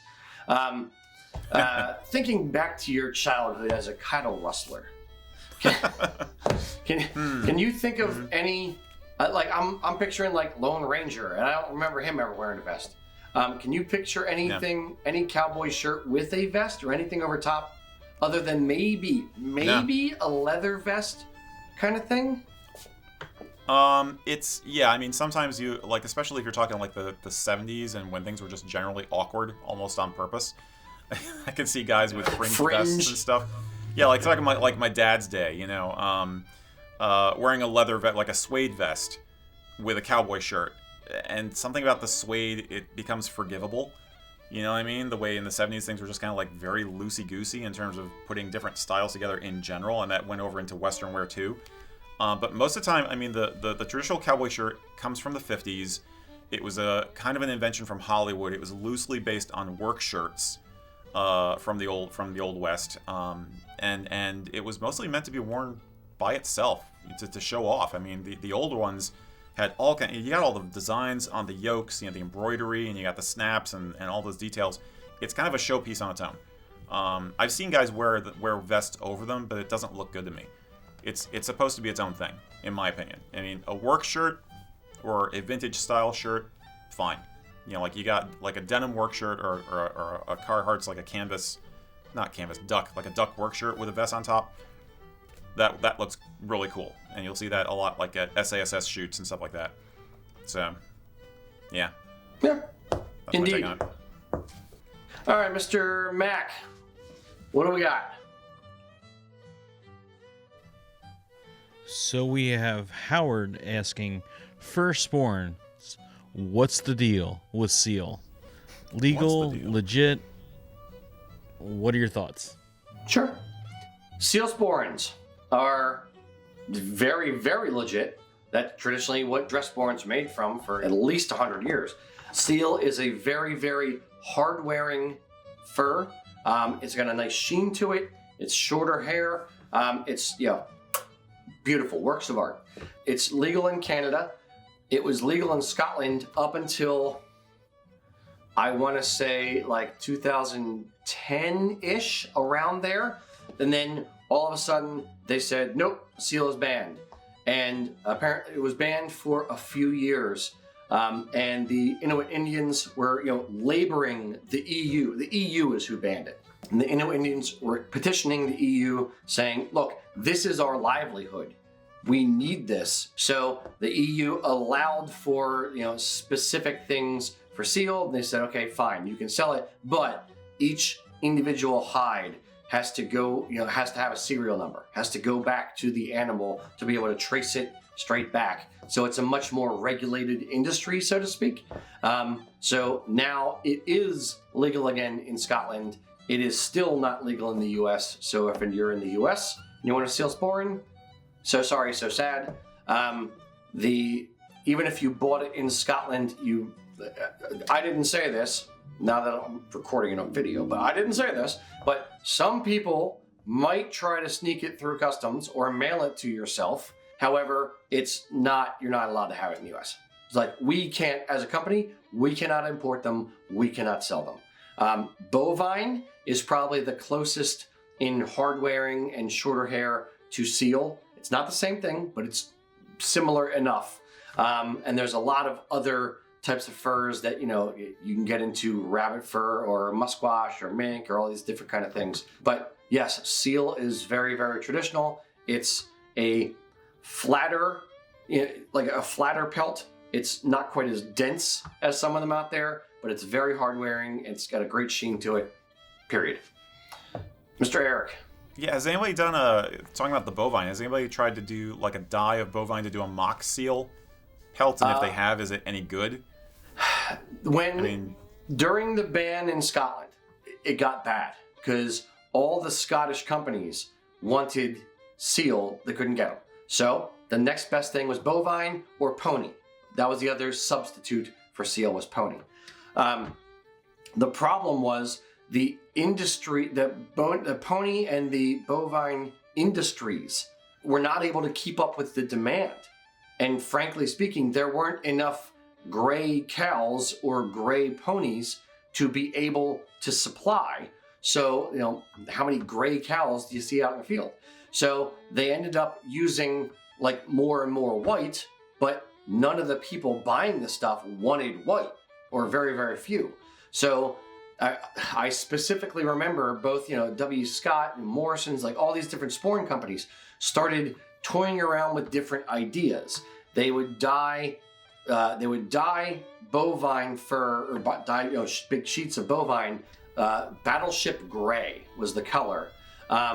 thinking back to your childhood as a cattle rustler, can you think of any, I'm picturing like Lone Ranger, and I don't remember him ever wearing a vest. Can you picture anything, any cowboy shirt with a vest or anything over top other than maybe a leather vest kind of thing? Sometimes you, like, especially if you're talking like the 70s and when things were just generally awkward, almost on purpose. I could see guys with fringe vests and stuff. Yeah, like talking about like my dad's day, wearing a leather vest, like a suede vest with a cowboy shirt. And something about the suede, it becomes forgivable. You know what I mean? The way in the 70s things were just kind of like very loosey-goosey in terms of putting different styles together in general, and that went over into Western wear too. But most of the time, I mean, the traditional cowboy shirt comes from the 50s. It was a kind of an invention from Hollywood. It was loosely based on work shirts from the old West, and it was mostly meant to be worn by itself to show off. I mean, the older ones had you got all the designs on the yokes, the embroidery, and you got the snaps and all those details. It's kind of a showpiece on its own. I've seen guys wear vests over them, but it doesn't look good to me. It's supposed to be its own thing, in my opinion. I mean, a work shirt or a vintage style shirt, fine. Like you got like a denim work shirt or a Carhartt's like a duck work shirt with a vest on top. That looks really cool, and you'll see that a lot like at SASS shoots and stuff like that. So, yeah. Yeah, that's indeed. my take on it. All right, Mr. Mac, what do we got? So we have Howard asking, firstborns, what's the deal with seal? Legal, legit? What are your thoughts? Sure. Seal sporrans are very, very legit. That's traditionally what dress sporrans are made from for at least 100 years. Seal is a very, very hard-wearing fur. It's got a nice sheen to it. It's shorter hair. It's beautiful works of art. It's legal in Canada. It was legal in Scotland up until, I want to say, like 2010-ish, around there. And then all of a sudden they said, nope, seal is banned. And apparently it was banned for a few years. And the Inuit Indians were, laboring the EU. The EU is who banned it. And the Inuit Indians were petitioning the EU saying, look, this is our livelihood. We need this. So the EU allowed for, specific things for seal. They said, okay, fine, you can sell it, but each individual hide has to go, has to have a serial number, has to go back to the animal to be able to trace it straight back. So it's a much more regulated industry, so to speak. So now it is legal again in Scotland it is still not legal in the U.S. So if you're in the U.S. and you want to seal sporran, so sorry, so sad. Even if you bought it in Scotland, I didn't say this, now that I'm recording it on video, but I didn't say this, but some people might try to sneak it through customs or mail it to yourself. However, you're not allowed to have it in the US. It's like, we can't, as a company, we cannot import them, we cannot sell them. Bovine is probably the closest in hard wearing and shorter hair to seal. It's not the same thing, but it's similar enough. And there's a lot of other types of furs that, you can get into rabbit fur or musquash or mink or all these different kind of things. But yes, seal is very, very traditional. It's a flatter, like a flatter pelt. It's not quite as dense as some of them out there, but it's very hard wearing. It's got a great sheen to it, period. Mr. Erik. Yeah, has anybody done talking about the bovine, has anybody tried to do like a dye of bovine to do a mock seal pelt? And if they have, is it any good? During the ban in Scotland, it got bad because all the Scottish companies wanted seal, they couldn't get them. So the next best thing was bovine or pony. That was the other substitute for seal, was pony. The problem was the industry, the pony and the bovine industries were not able to keep up with the demand. And frankly speaking, there weren't enough gray cows or gray ponies to be able to supply. So, how many gray cows do you see out in the field? So they ended up using like more and more white, but none of the people buying the stuff wanted white, or very, very few. So I specifically remember both, W. Scott and Morrison's, like all these different sporran companies started toying around with different ideas. They would dye bovine fur, or dye big sheets of bovine. Battleship gray was the color,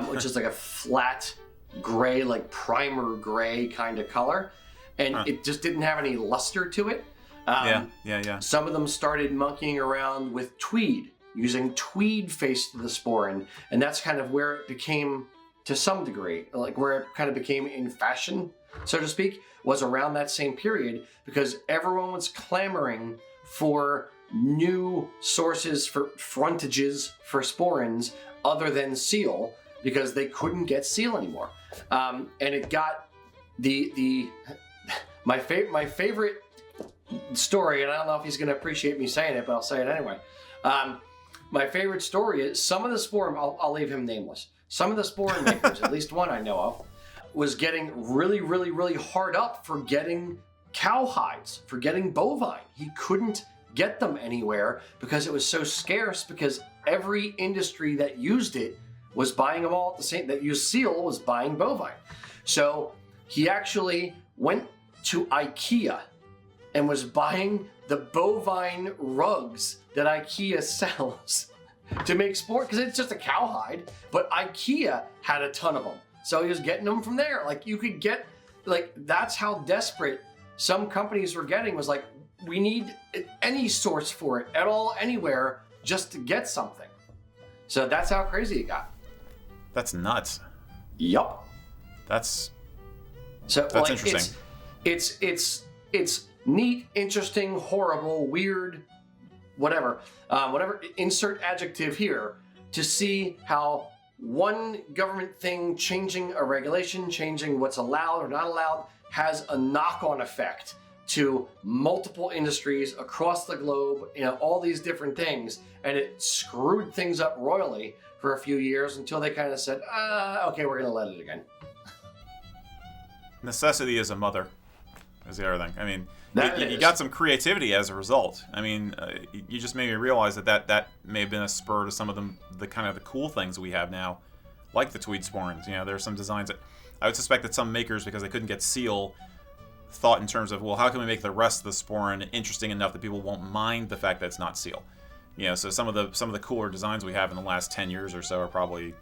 which is like a flat gray, like primer gray kind of color, and it just didn't have any luster to it. Yeah. Some of them started monkeying around with tweed, using tweed face to the sporran, and that's kind of where it became, to some degree, like where it kind of became in fashion, so to speak, was around that same period, because everyone was clamoring for new sources for frontages for sporrans other than seal, because they couldn't get seal anymore. And it got my favorite story, and I don't know if he's going to appreciate me saying it, but I'll say it anyway. My favorite story is some of the sporran, I'll leave him nameless. Some of the sporran makers, at least one I know of, was getting really, really, really hard up for getting cow hides, for getting bovine. He couldn't get them anywhere because it was so scarce, because every industry that used it was buying them all at the same, that used seal was buying bovine. So he actually went to IKEA and was buying the bovine rugs that IKEA sells to make sport, because it's just a cowhide, but IKEA had a ton of them. So he was getting them from there. Like, you could get, like, that's how desperate some companies were getting, was like, we need any source for it at all, anywhere, just to get something. So that's how crazy it got. That's nuts. Yup. That's like, interesting. It's neat, interesting, horrible, weird, whatever, insert adjective here, to see how one government thing changing a regulation, changing what's allowed or not allowed, has a knock-on effect to multiple industries across the globe, all these different things, and it screwed things up royally for a few years until they kind of said, okay, we're going to let it again. Necessity is a mother, is the other thing. I mean, you got some creativity as a result. I mean, you just made me realize that may have been a spur to some of the kind of the cool things we have now, like the tweed sporrans. There are some designs that I would suspect that some makers, because they couldn't get seal, thought in terms of, well, how can we make the rest of the sporran interesting enough that people won't mind the fact that it's not seal? So some of the cooler designs we have in the last 10 years or so are probably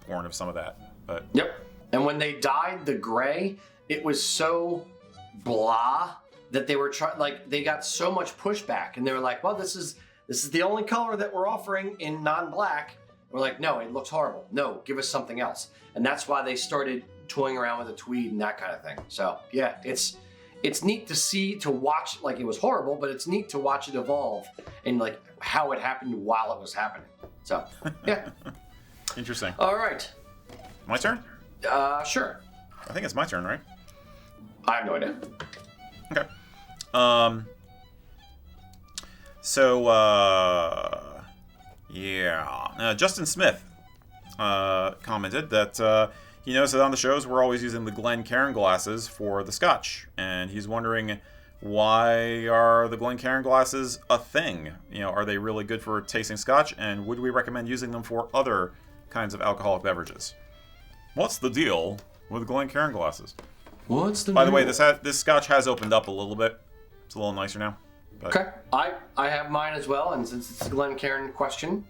born of some of that. But yep. And when they dyed the gray, it was so blah that they were they got so much pushback, and they were like, well, this is the only color that we're offering in non-black. We're like, no, it looks horrible. No, give us something else. And that's why they started toying around with a tweed and that kind of thing. So yeah, it's neat to watch. Like, it was horrible, but it's neat to watch it evolve and like how it happened while it was happening. So yeah. Interesting. All right. My turn? Sure. I think it's my turn, right? I have no idea. Okay. Justin Smith commented that he knows that on the shows we're always using the Glencairn glasses for the scotch, and he's wondering, why are the Glencairn glasses a thing? Are they really good for tasting scotch, and would we recommend using them for other kinds of alcoholic beverages? What's the deal with Glencairn glasses? By the way, this scotch has opened up a little bit. It's a little nicer now. But... Okay, I have mine as well, and since it's a Glencairn question,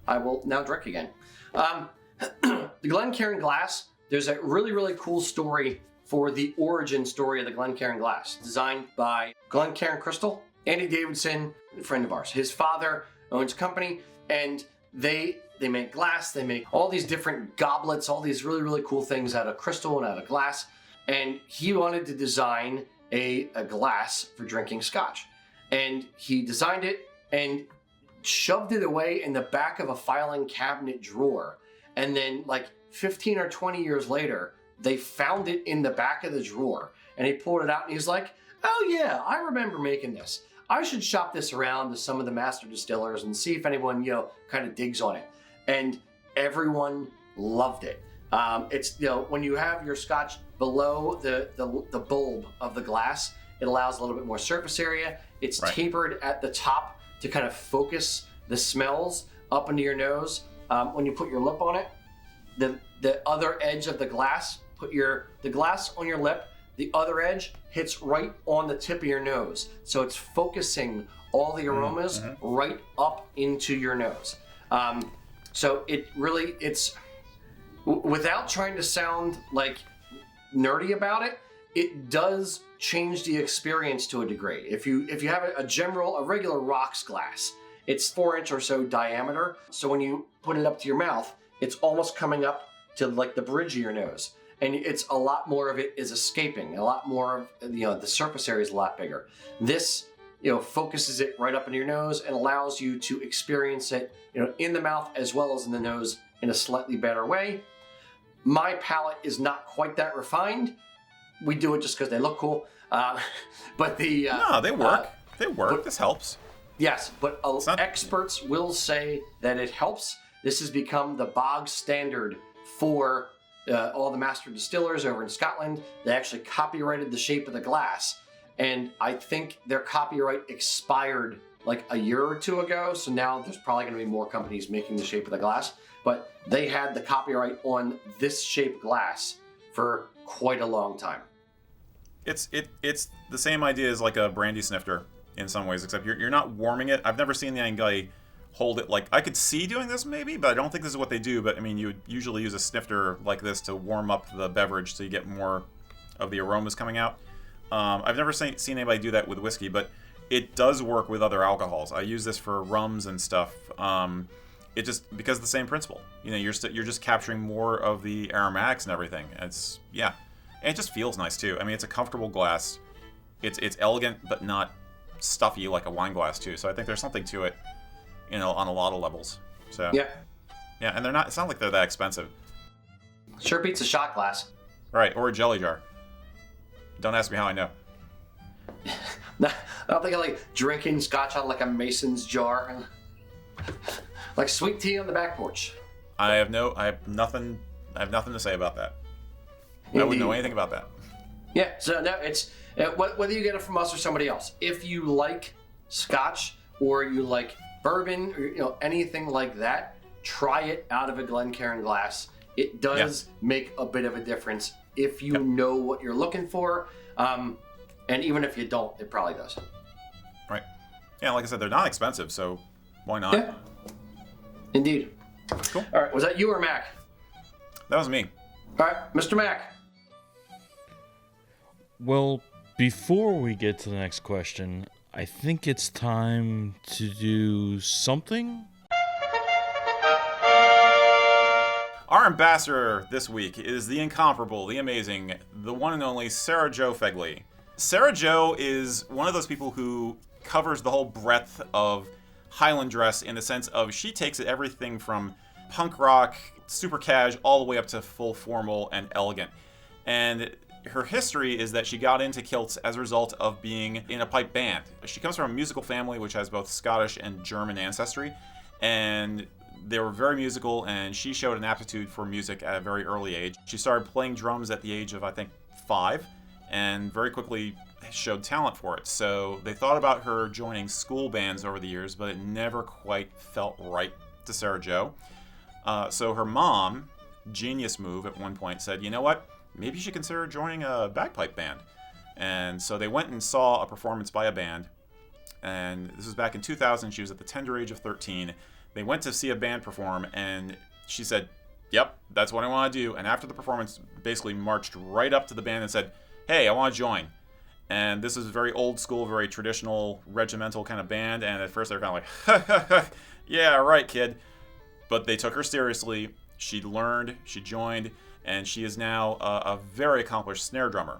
I will now drink again. The Glencairn glass, there's a really, really cool story for the origin story of the Glencairn glass, designed by Glencairn Crystal, Andy Davidson, a friend of ours. His father owns a company, and they make glass, they make all these different goblets, all these really, really cool things out of crystal and out of glass. And he wanted to design a glass for drinking scotch. And he designed it and shoved it away in the back of a filing cabinet drawer. And then like 15 or 20 years later, they found it in the back of the drawer. And he pulled it out and he's like, oh yeah, I remember making this. I should shop this around to some of the master distillers and see if anyone, kind of digs on it. And everyone loved it. It's, when you have your scotch below the bulb of the glass, it allows a little bit more surface area. It's right. Tapered at the top to kind of focus the smells up into your nose. When you put your lip on it, the other edge of the glass, the glass on your lip, the other edge hits right on the tip of your nose. So it's focusing all the aromas right up into your nose. So it's without trying to sound like nerdy about it, it does change the experience to a degree. If you have a regular rocks glass, it's 4-inch or so diameter. So when you put it up to your mouth, it's almost coming up to like the bridge of your nose. And it's a lot more of it is escaping. A lot more of, the surface area is a lot bigger. This, focuses it right up into your nose and allows you to experience it, in the mouth as well as in the nose in a slightly better way. My palate is not quite that refined. We do it just because they look cool. But no, they work. They work. This helps. Yes, but experts will say that it helps. This has become the bog standard for all the master distillers over in Scotland. They actually copyrighted the shape of the glass. And I think their copyright expired like a year or two ago. So now there's probably going to be more companies making the shape of the glass. But they had the copyright on this shaped glass for quite a long time. It's the same idea as like a brandy snifter in some ways, except you're not warming it. I've never seen the guy hold it like I could see doing this maybe, but I don't think this is what they do. But I mean, you would usually use a snifter like this to warm up the beverage so you get more of the aromas coming out. I've never seen anybody do that with whiskey, but it does work with other alcohols. I use this for rums and stuff. It just because of the same principle. You're just capturing more of the aromatics and everything. And it just feels nice too. I mean, it's a comfortable glass. It's elegant but not stuffy like a wine glass too. So I think there's something to it, on a lot of levels. So yeah, and they're not. It's not like they're that expensive. Sure beats a shot glass. Right, or a jelly jar. Don't ask me how I know. I don't think I like drinking scotch out of like a Mason's jar, like sweet tea on the back porch. I have nothing to say about that. Indeed. I wouldn't know anything about that. Yeah, so no, it's whether you get it from us or somebody else. If you like scotch or you like bourbon or anything like that, try it out of a Glencairn glass. It does make a bit of a difference if you know what you're looking for, and even if you don't, it probably does. Right. Yeah, like I said, they're not expensive, so why not? Yeah. Indeed. Cool. All right, was that you or Mac? That was me. All right, Mr. Mac. Well, before we get to the next question, I think it's time to do something. Our ambassador this week is the incomparable, the amazing, the one and only Sarah Jo Fegley. Sarah Jo is one of those people who covers the whole breadth of Highland dress in the sense of she takes it everything from punk rock, super cash, all the way up to full formal and elegant. And her history is that she got into kilts as a result of being in a pipe band. She comes from a musical family which has both Scottish and German ancestry, and they were very musical, and she showed an aptitude for music at a very early age. She started playing drums at the age of, I think, 5, and very quickly showed talent for it. So they thought about her joining school bands over the years, but it never quite felt right to Sarah Jo. So her mom, genius move at one point, said, you know what, maybe you should consider joining a bagpipe band. And so they went and saw a performance by a band, and this was back in 2000. She was at the tender age of 13. They went to see a band perform, and she said, yep, that's what I want to do. And after the performance, basically marched right up to the band and said, hey, I want to join. And this is a very old school, very traditional, regimental kind of band. And at first they were kind of like, yeah, right, kid. But they took her seriously. She learned, she joined, and she is now a very accomplished snare drummer,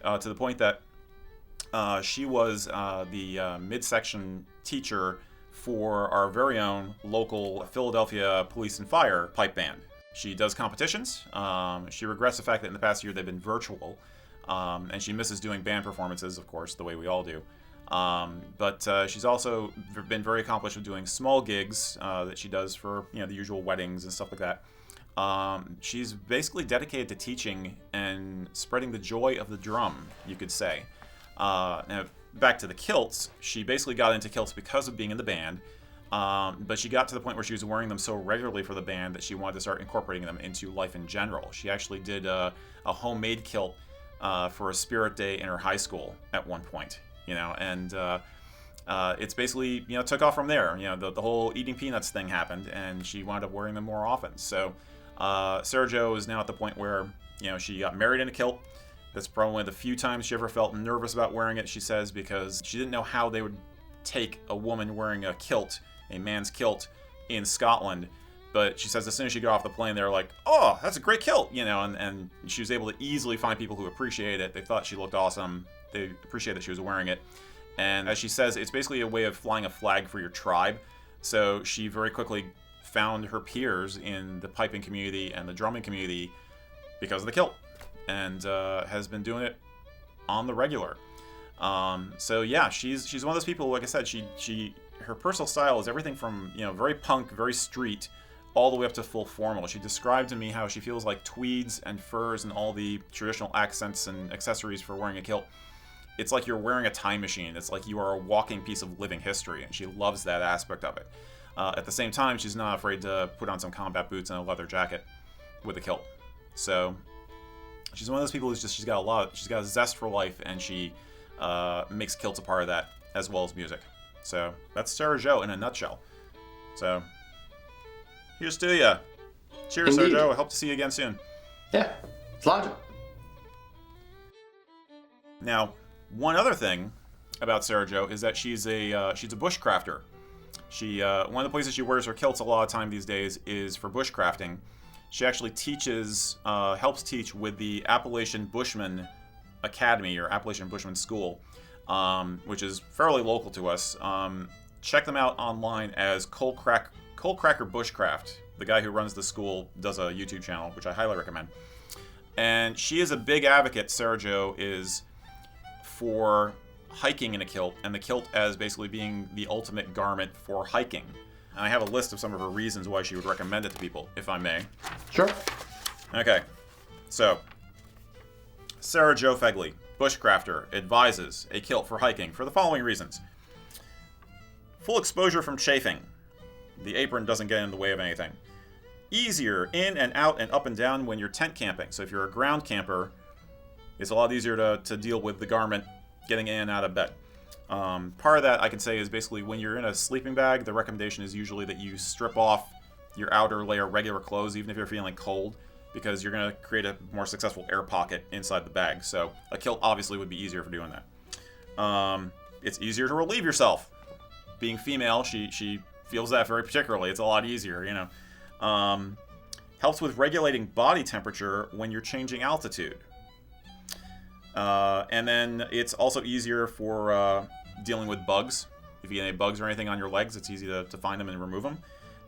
to the point that she was the midsection teacher for our very own local Philadelphia Police and Fire pipe band. She does competitions. She regrets the fact that in the past year they've been virtual, and she misses doing band performances, of course, the way we all do. But she's also been very accomplished with doing small gigs that she does for the usual weddings and stuff like that. She's basically dedicated to teaching and spreading the joy of the drum, you could say. Now, back to the kilts, she basically got into kilts because of being in the band, but she got to the point where she was wearing them so regularly for the band that she wanted to start incorporating them into life in general. She actually did a homemade kilt for a spirit day in her high school at one point, and it's basically, took off from there. The whole eating peanuts thing happened, and she wound up wearing them more often. So Sarah Jo is now at the point where, she got married in a kilt. That's probably one of the few times she ever felt nervous about wearing it, she says, because she didn't know how they would take a woman wearing a kilt, a man's kilt, in Scotland. But she says as soon as she got off the plane, they were like, oh, that's a great kilt, and she was able to easily find people who appreciate it. They thought she looked awesome. They appreciated that she was wearing it. And as she says, it's basically a way of flying a flag for your tribe. So she very quickly found her peers in the piping community and the drumming community because of the kilt, and has been doing it on the regular. So yeah, she's one of those people, like I said, her personal style is everything from, very punk, very street, all the way up to full formal. She described to me how she feels like tweeds and furs and all the traditional accents and accessories for wearing a kilt, it's like you're wearing a time machine. It's like you are a walking piece of living history, and she loves that aspect of it. At the same time, she's not afraid to put on some combat boots and a leather jacket with a kilt. So she's one of those people who's she's got a zest for life, and she makes kilts a part of that as well as music. So that's Sarah Jo in a nutshell. So here's to you. Cheers, Sarah Jo. I hope to see you again soon. Yeah, it's logic. Now, one other thing about Sarah Jo is that she's a bushcrafter. She one of the places she wears her kilts a lot of time these days is for bushcrafting. She actually helps teach with the Appalachian Bushman Academy or Appalachian Bushman School, which is fairly local to us. Check them out online as Coalcracker Bushcraft. The guy who runs the school does a YouTube channel, which I highly recommend. And she is a big advocate, Sarah Jo is, for hiking in a kilt, and the kilt as basically being the ultimate garment for hiking. And I have a list of some of her reasons why she would recommend it to people, if I may. Sure. Okay, so Sarah Jo Fegley, bushcrafter, advises a kilt for hiking for the following reasons. Full exposure from chafing. The apron doesn't get in the way of anything. Easier in and out and up and down when you're tent camping. So if you're a ground camper, it's a lot easier to deal with the garment getting in and out of bed. Part of that I can say is basically when you're in a sleeping bag, the recommendation is usually that you strip off your outer layer of regular clothes, even if you're feeling cold, because you're going to create a more successful air pocket inside the bag. So a kilt obviously would be easier for doing that. It's easier to relieve yourself. Being female, she feels that very particularly. It's a lot easier, Helps with regulating body temperature when you're changing altitude. And then it's also easier for dealing with bugs. If you get any bugs or anything on your legs, it's easy to find them and remove them.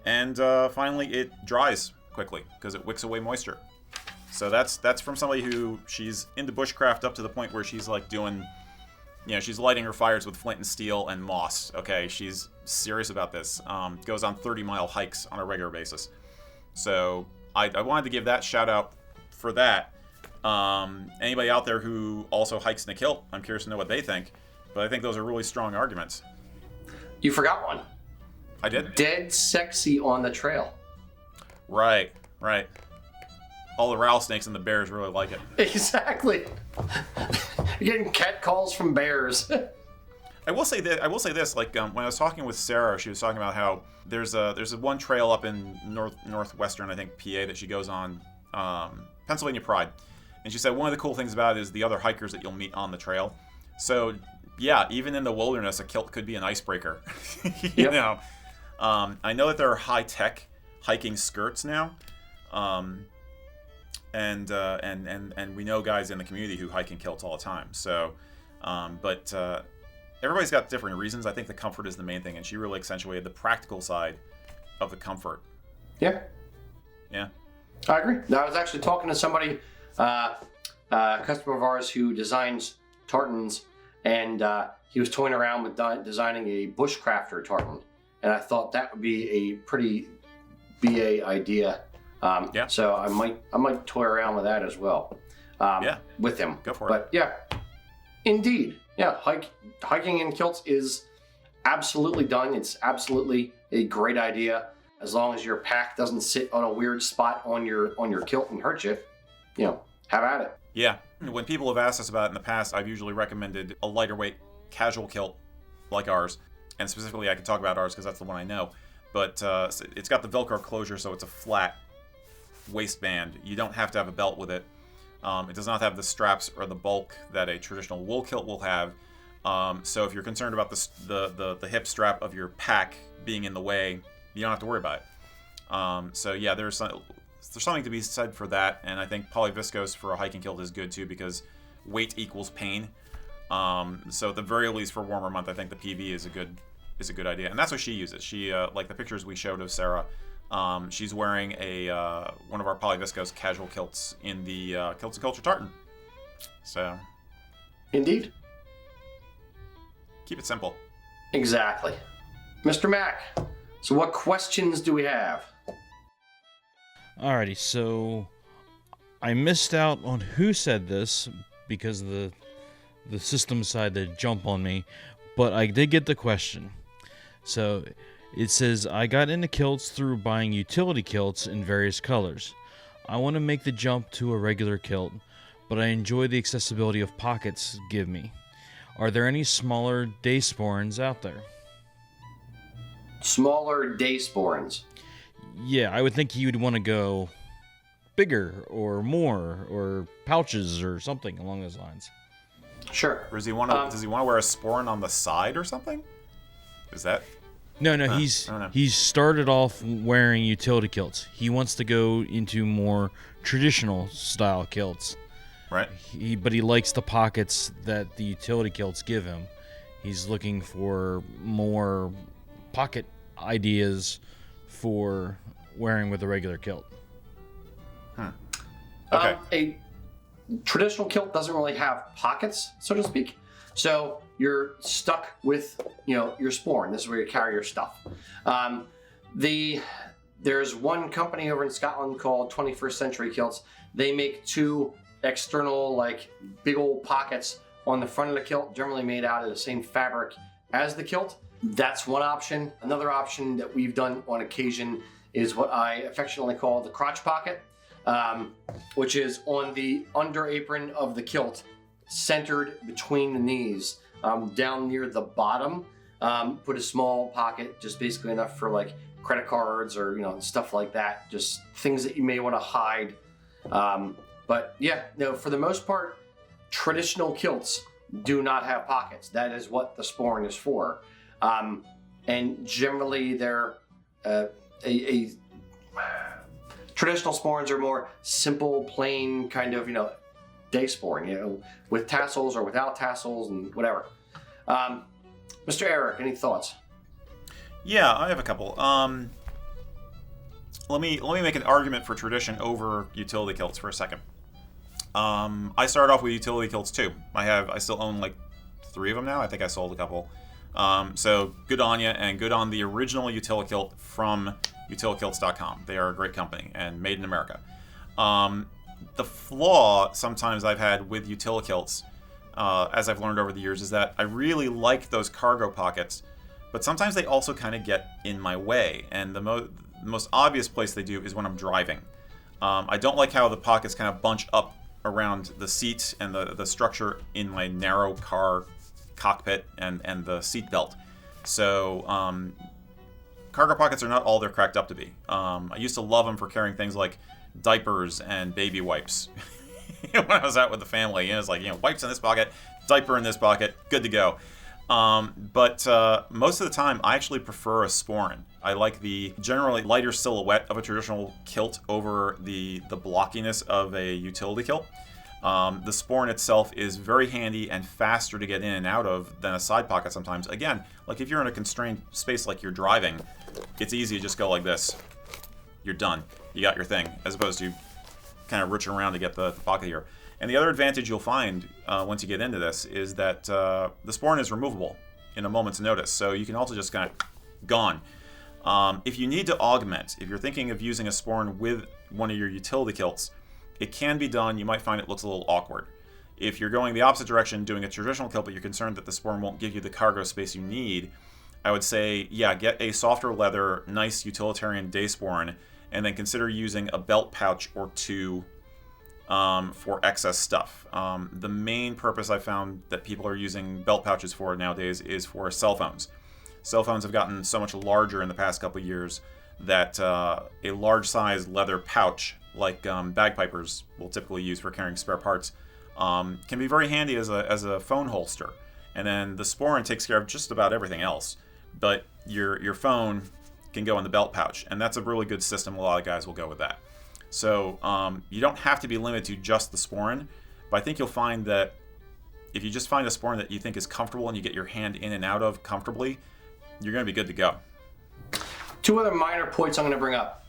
And finally, it dries quickly because it wicks away moisture. So that's from somebody who, she's into bushcraft up to the point where she's like doing, she's lighting her fires with flint and steel and moss. Okay, she's serious about this. Goes on 30-mile hikes on a regular basis. So I wanted to give that shout out for that. Anybody out there who also hikes in a kilt, I'm curious to know what they think. But I think those are really strong arguments. You forgot one. I did? Dead sexy on the trail. Right. All the rattlesnakes and the bears really like it. Exactly. You're getting cat calls from bears. I will say this. Like when I was talking with Sarah, she was talking about how there's a one trail up in northwestern, I think, PA that she goes on, Pennsylvania Pride, and she said one of the cool things about it is the other hikers that you'll meet on the trail. So yeah, even in the wilderness, a kilt could be an icebreaker. you know, I know that there are high-tech hiking skirts now, and we know guys in the community who hike in kilts all the time. So, but everybody's got different reasons. I think the comfort is the main thing, and she really accentuated the practical side of the comfort. Yeah. I agree. I was actually talking to somebody, a customer of ours who designs tartans, and he was toying around with designing a bushcrafter tartan, and I thought that would be a pretty BA idea. So I might toy around with that as well. With him. Go for it. But yeah, indeed. Yeah, hiking in kilts is absolutely done. It's absolutely a great idea. As long as your pack doesn't sit on a weird spot on your kilt and hurt you, have at it. Yeah. When people have asked us about it in the past, I've usually recommended a lighter weight casual kilt like ours. And specifically, I can talk about ours because that's the one I know. But it's got the Velcro closure, so it's a flat waistband. You don't have to have a belt with it. It does not have the straps or the bulk that a traditional wool kilt will have. So if you're concerned about the hip strap of your pack being in the way, you don't have to worry about it. So yeah, there's something to be said for that, and I think polyviscose for a hiking kilt is good too because weight equals pain. So at the very least for warmer month, I think the PV is a good idea, and that's what she uses. She like the pictures we showed of Sarah. She's wearing one of our polyviscose casual kilts in the Kilts and Culture Tartan. So, indeed, keep it simple. Exactly, Mr. Mac. So, what questions do we have? Alrighty, so I missed out on who said this because the system decided to jump on me, but I did get the question. So it says, I got into kilts through buying utility kilts in various colors. I want to make the jump to a regular kilt, but I enjoy the accessibility of pockets give me. Are there any smaller day sporrans out there? Smaller day sporrans? Yeah, I would think you'd want to go bigger or more or pouches or something along those lines. Sure. Or does he want to wear a sporran on the side or something? Is that... No, he's started off wearing utility kilts. He wants to go into more traditional style kilts. Right. But he likes the pockets that the utility kilts give him. He's looking for more pocket ideas for wearing with a regular kilt. Okay. A traditional kilt doesn't really have pockets, so to speak. So you're stuck with, your sporran. This is where you carry your stuff. There's one company over in Scotland called 21st Century Kilts. They make two external, big old pockets on the front of the kilt, generally made out of the same fabric as the kilt. That's one option. Another option that we've done on occasion is what I affectionately call the crotch pocket, which is on the under apron of the kilt, centered between the knees, down near the bottom. Put a small pocket, just basically enough for credit cards or stuff like that, just things that you may want to hide. But yeah, no, for the most part, traditional kilts do not have pockets. That is what the sporran is for. And generally they're a Traditional sporrans are more simple, plain, kind of, day sporran, with tassels or without tassels and whatever. Mr. Erik, any thoughts? Yeah, I have a couple. Let me make an argument for tradition over utility kilts for a second. I started off with utility kilts too. I still own like 3 of them now. I think I sold a couple. So good on you, and good on the original Utility Kilt from utilitykilts.com. They are a great company and made in America. The flaw sometimes I've had with Utility Kilts, as I've learned over the years, is that I really like those cargo pockets, but sometimes they also kind of get in my way. And the most obvious place they do is when I'm driving. I don't like how the pockets kind of bunch up around the seat and the structure in my narrow car cockpit and the seat belt. So cargo pockets are not all they're cracked up to be. I used to love them for carrying things like diapers and baby wipes when I was out with the family. It's like, wipes in this pocket, diaper in this pocket, good to go. But most of the time, I actually prefer a sporran. I like the generally lighter silhouette of a traditional kilt over the blockiness of a utility kilt. The sporran itself is very handy and faster to get in and out of than a side pocket sometimes. Again, like if you're in a constrained space like you're driving, it's easy to just go like this. You're done. You got your thing, as opposed to kind of reaching around to get the pocket here. And the other advantage you'll find once you get into this is that the sporran is removable in a moment's notice. So you can also just kind of gone. If you need to augment, if you're thinking of using a sporran with one of your utility kilts, it can be done. You might find it looks a little awkward. If you're going the opposite direction, doing a traditional kilt, but you're concerned that the sporran won't give you the cargo space you need, I would say, yeah, get a softer leather, nice utilitarian day sporran, and then consider using a belt pouch or 2 for excess stuff. The main purpose I found that people are using belt pouches for nowadays is for cell phones. Cell phones have gotten so much larger in the past couple of years that a large size leather pouch, like bagpipers will typically use for carrying spare parts, can be very handy as a phone holster. And then the sporran takes care of just about everything else. But your phone can go in the belt pouch, and that's a really good system. A lot of guys will go with that. So you don't have to be limited to just the sporran, but I think you'll find that if you just find a sporran that you think is comfortable and you get your hand in and out of comfortably, you're going to be good to go. 2 other minor points I'm going to bring up.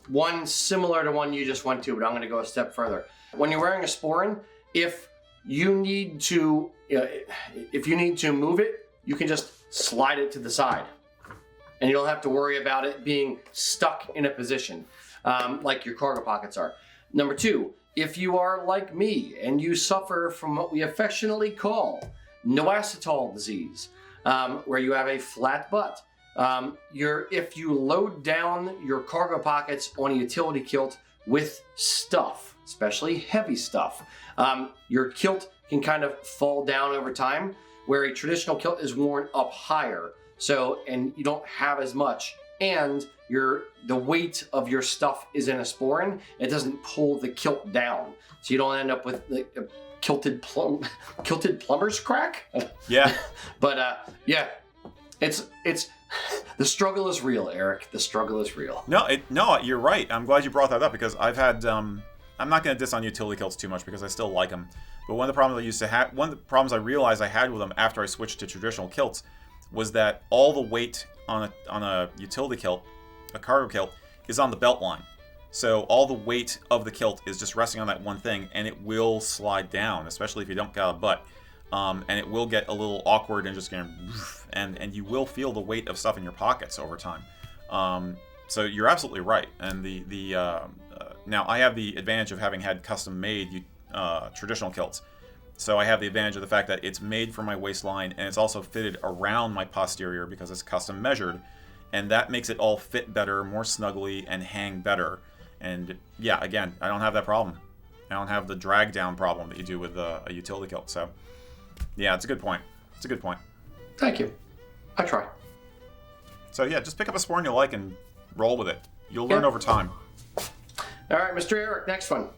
One similar to one you just went to, but I'm going to go a step further. When you're wearing a sporran, if you need to move it, you can just slide it to the side, and you don't have to worry about it being stuck in a position like your cargo pockets are. Number 2, if you are like me and you suffer from what we affectionately call noacetol disease, where you have a flat butt, if you load down your cargo pockets on a utility kilt with stuff, especially heavy stuff, your kilt can kind of fall down over time, where a traditional kilt is worn up higher. So, and you don't have as much, and the weight of your stuff is in a sporran. It doesn't pull the kilt down, so you don't end up with a kilted plumber's crack. Yeah. But yeah, it's the struggle is real, Erik. The struggle is real. No, you're right. I'm glad you brought that up, because I've had. I'm not going to diss on utility kilts too much because I still like them. But one of the problems I realized I had with them after I switched to traditional kilts was that all the weight on a utility kilt, a cargo kilt, is on the belt line. So all the weight of the kilt is just resting on that one thing, and it will slide down, especially if you don't got a butt. And it will get a little awkward and just and you will feel the weight of stuff in your pockets over time. So you're absolutely right. And now I have the advantage of having had custom-made traditional kilts. So I have the advantage of the fact that it's made for my waistline, and it's also fitted around my posterior because it's custom measured, and that makes it all fit better, more snugly, and hang better. And yeah, again, I don't have that problem. I don't have the drag down problem that you do with a utility kilt. So yeah, it's a good point. It's a good point. Thank you. I try. So yeah, just pick up a sporran you like and roll with it. You'll learn over time. All right, Mr. Erik, next one.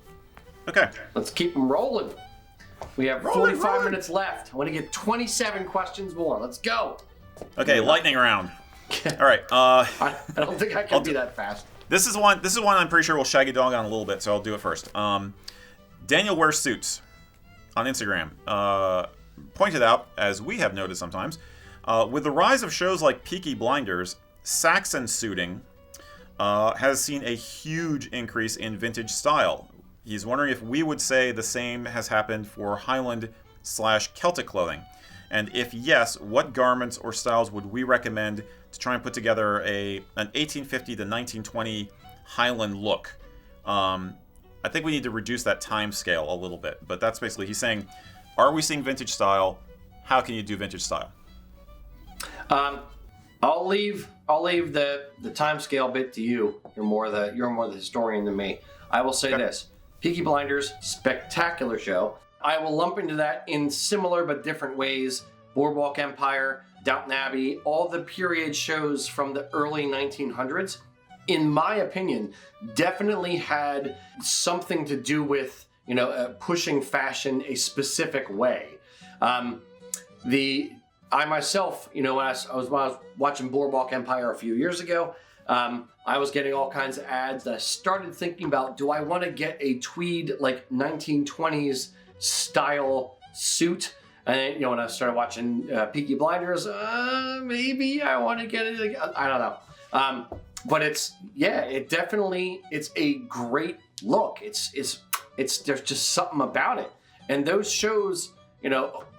Okay. Let's keep them rolling. We have 45 minutes left. I want to get 27 questions more. Let's go. Okay, lightning round. All right. I don't think I can be that fast. This is one I'm pretty sure we'll shaggy dog on a little bit, so I'll do it first. Daniel Wears Suits on Instagram pointed out, as we have noted sometimes, with the rise of shows like Peaky Blinders, Saxon suiting has seen a huge increase in vintage style. He's wondering if we would say the same has happened for Highland/Celtic clothing. And if yes, what garments or styles would we recommend to try and put together an 1850 to 1920 Highland look? I think we need to reduce that time scale a little bit, but that's basically, he's saying, are we seeing vintage style? How can you do vintage style? I'll leave the time scale bit to you. You're more the historian than me. I will say this: Peaky Blinders, spectacular show. I will lump into that in similar but different ways. Boardwalk Empire, Downton Abbey, all the period shows from the early 1900s, in my opinion, definitely had something to do with, pushing fashion a specific way. I myself, when I was watching Boardwalk Empire a few years ago, I was getting all kinds of ads that I started thinking about, do I want to get a tweed, 1920s style suit? And, when I started watching Peaky Blinders, maybe I want to get it. I don't know. But it's a great look. There's just something about it. And those shows,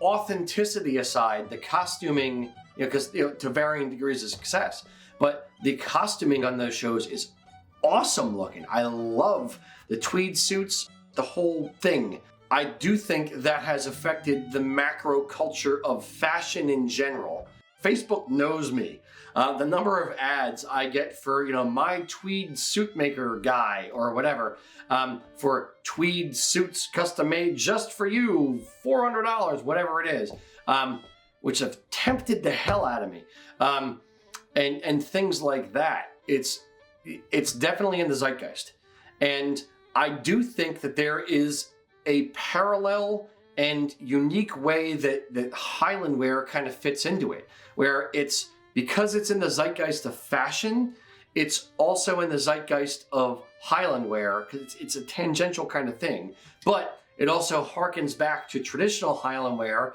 authenticity aside, the costuming, because, to varying degrees of success, but the costuming on those shows is awesome looking. I love the tweed suits, the whole thing. I do think that has affected the macro culture of fashion in general. Facebook knows me. The number of ads I get for, my tweed suit maker guy or whatever, for tweed suits custom made just for you, $400, whatever it is, which have tempted the hell out of me. And things like that. It's definitely in the zeitgeist. And I do think that there is a parallel and unique way that Highland wear kind of fits into it, where because it's in the zeitgeist of fashion, it's also in the zeitgeist of Highland wear, because it's a tangential kind of thing, but it also harkens back to traditional Highland wear.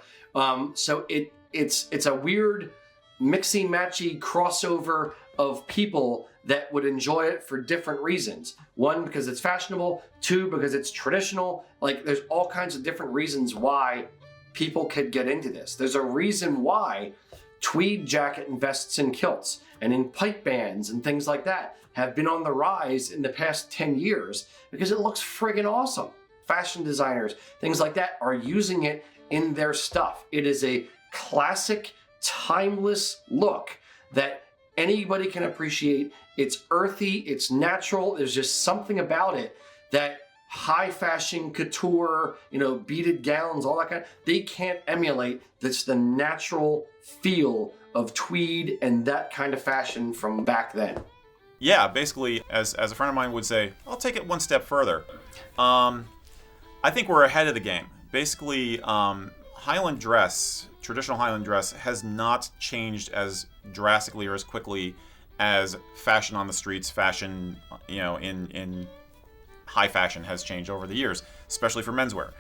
So it's a weird mixy-matchy crossover of people that would enjoy it for different reasons. One, because it's fashionable. Two, because it's traditional. There's all kinds of different reasons why people could get into this. There's a reason why tweed jacket and vests in kilts and in pipe bands and things like that have been on the rise in the past 10 years, because it looks friggin' awesome. Fashion designers, things like that, are using it in their stuff. It is a classic, timeless look that anybody can appreciate. It's earthy, it's natural. There's just something about it that high fashion, couture, beaded gowns, all that they can't emulate. That's the natural feel of tweed and that kind of fashion from back then. Yeah, basically, as a friend of mine would say, I'll take it one step further. I think we're ahead of the game. Basically, Highland dress, traditional Highland dress, has not changed as drastically or as quickly as fashion on the streets, fashion, in high fashion has changed over the years, especially for menswear.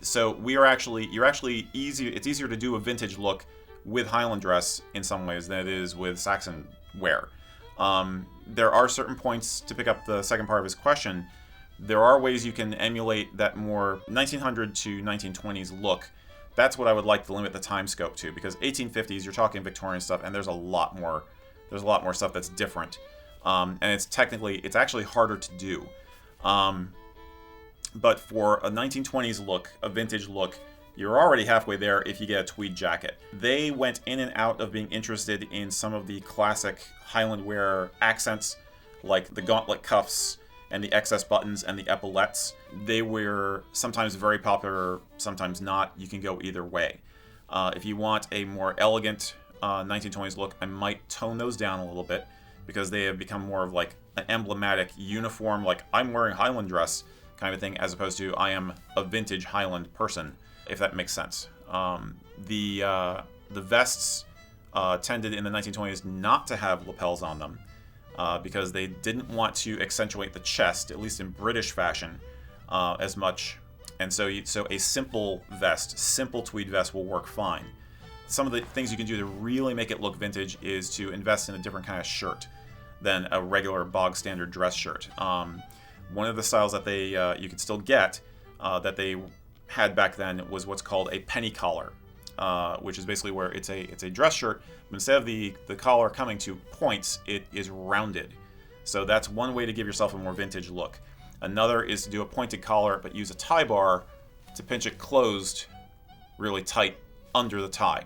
So it's easier to do a vintage look with Highland dress in some ways than it is with Saxon wear. There are certain points, to pick up the second part of his question, there are ways you can emulate that more 1900 to 1920s look. That's what I would like to limit the time scope to, because 1850s, you're talking Victorian stuff, and there's a lot more stuff that's different. And it's actually harder to do. But for a 1920s look, a vintage look, you're already halfway there if you get a tweed jacket. They went in and out of being interested in some of the classic Highland wear accents, like the gauntlet cuffs and the excess buttons and the epaulettes. They were sometimes very popular, sometimes not. You can go either way. If you want a more elegant 1920s look, I might tone those down a little bit, because they have become more of like an emblematic uniform, like I'm wearing Highland dress kind of thing, as opposed to I am a vintage Highland person, if that makes sense. The vests tended in the 1920s not to have lapels on them. because they didn't want to accentuate the chest, at least in British fashion, as much. And so a simple vest, simple tweed vest will work fine. Some of the things you can do to really make it look vintage is to invest in a different kind of shirt than a regular bog standard dress shirt. One of the styles that they you could still get that they had back then was what's called a penny collar, which is basically where it's a dress shirt, but instead of the collar coming to points, it is rounded. So that's one way to give yourself a more vintage look. Another is to do a pointed collar, but use a tie bar to pinch it closed really tight under the tie.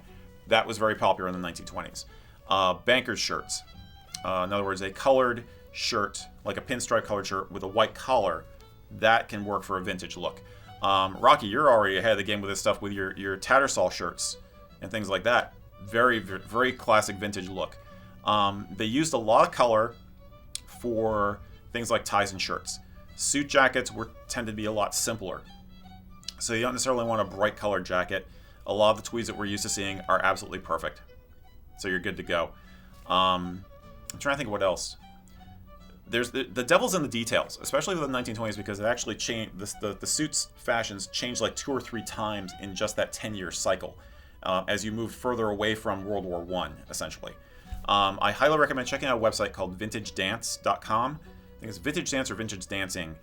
That was very popular in the 1920s. Banker's shirts. In other words, a colored shirt, like a pinstripe colored shirt with a white collar, that can work for a vintage look. Rocky, you're already ahead of the game with this stuff with your Tattersall shirts and things like that. Very, very classic vintage look. They used a lot of color for things like ties and shirts. Suit jackets tend to be a lot simpler. So you don't necessarily want a bright colored jacket. A lot of the tweeds that we're used to seeing are absolutely perfect. So you're good to go. I'm trying to think of what else. There's the devil's in the details, especially with the 1920s, because it actually changed. The suits fashions changed like 2 or 3 times in just that 10-year cycle, as you moved further away from World War I, essentially. I highly recommend checking out a website called vintagedance.com. I think it's Vintage Dance or Vintage Dancing.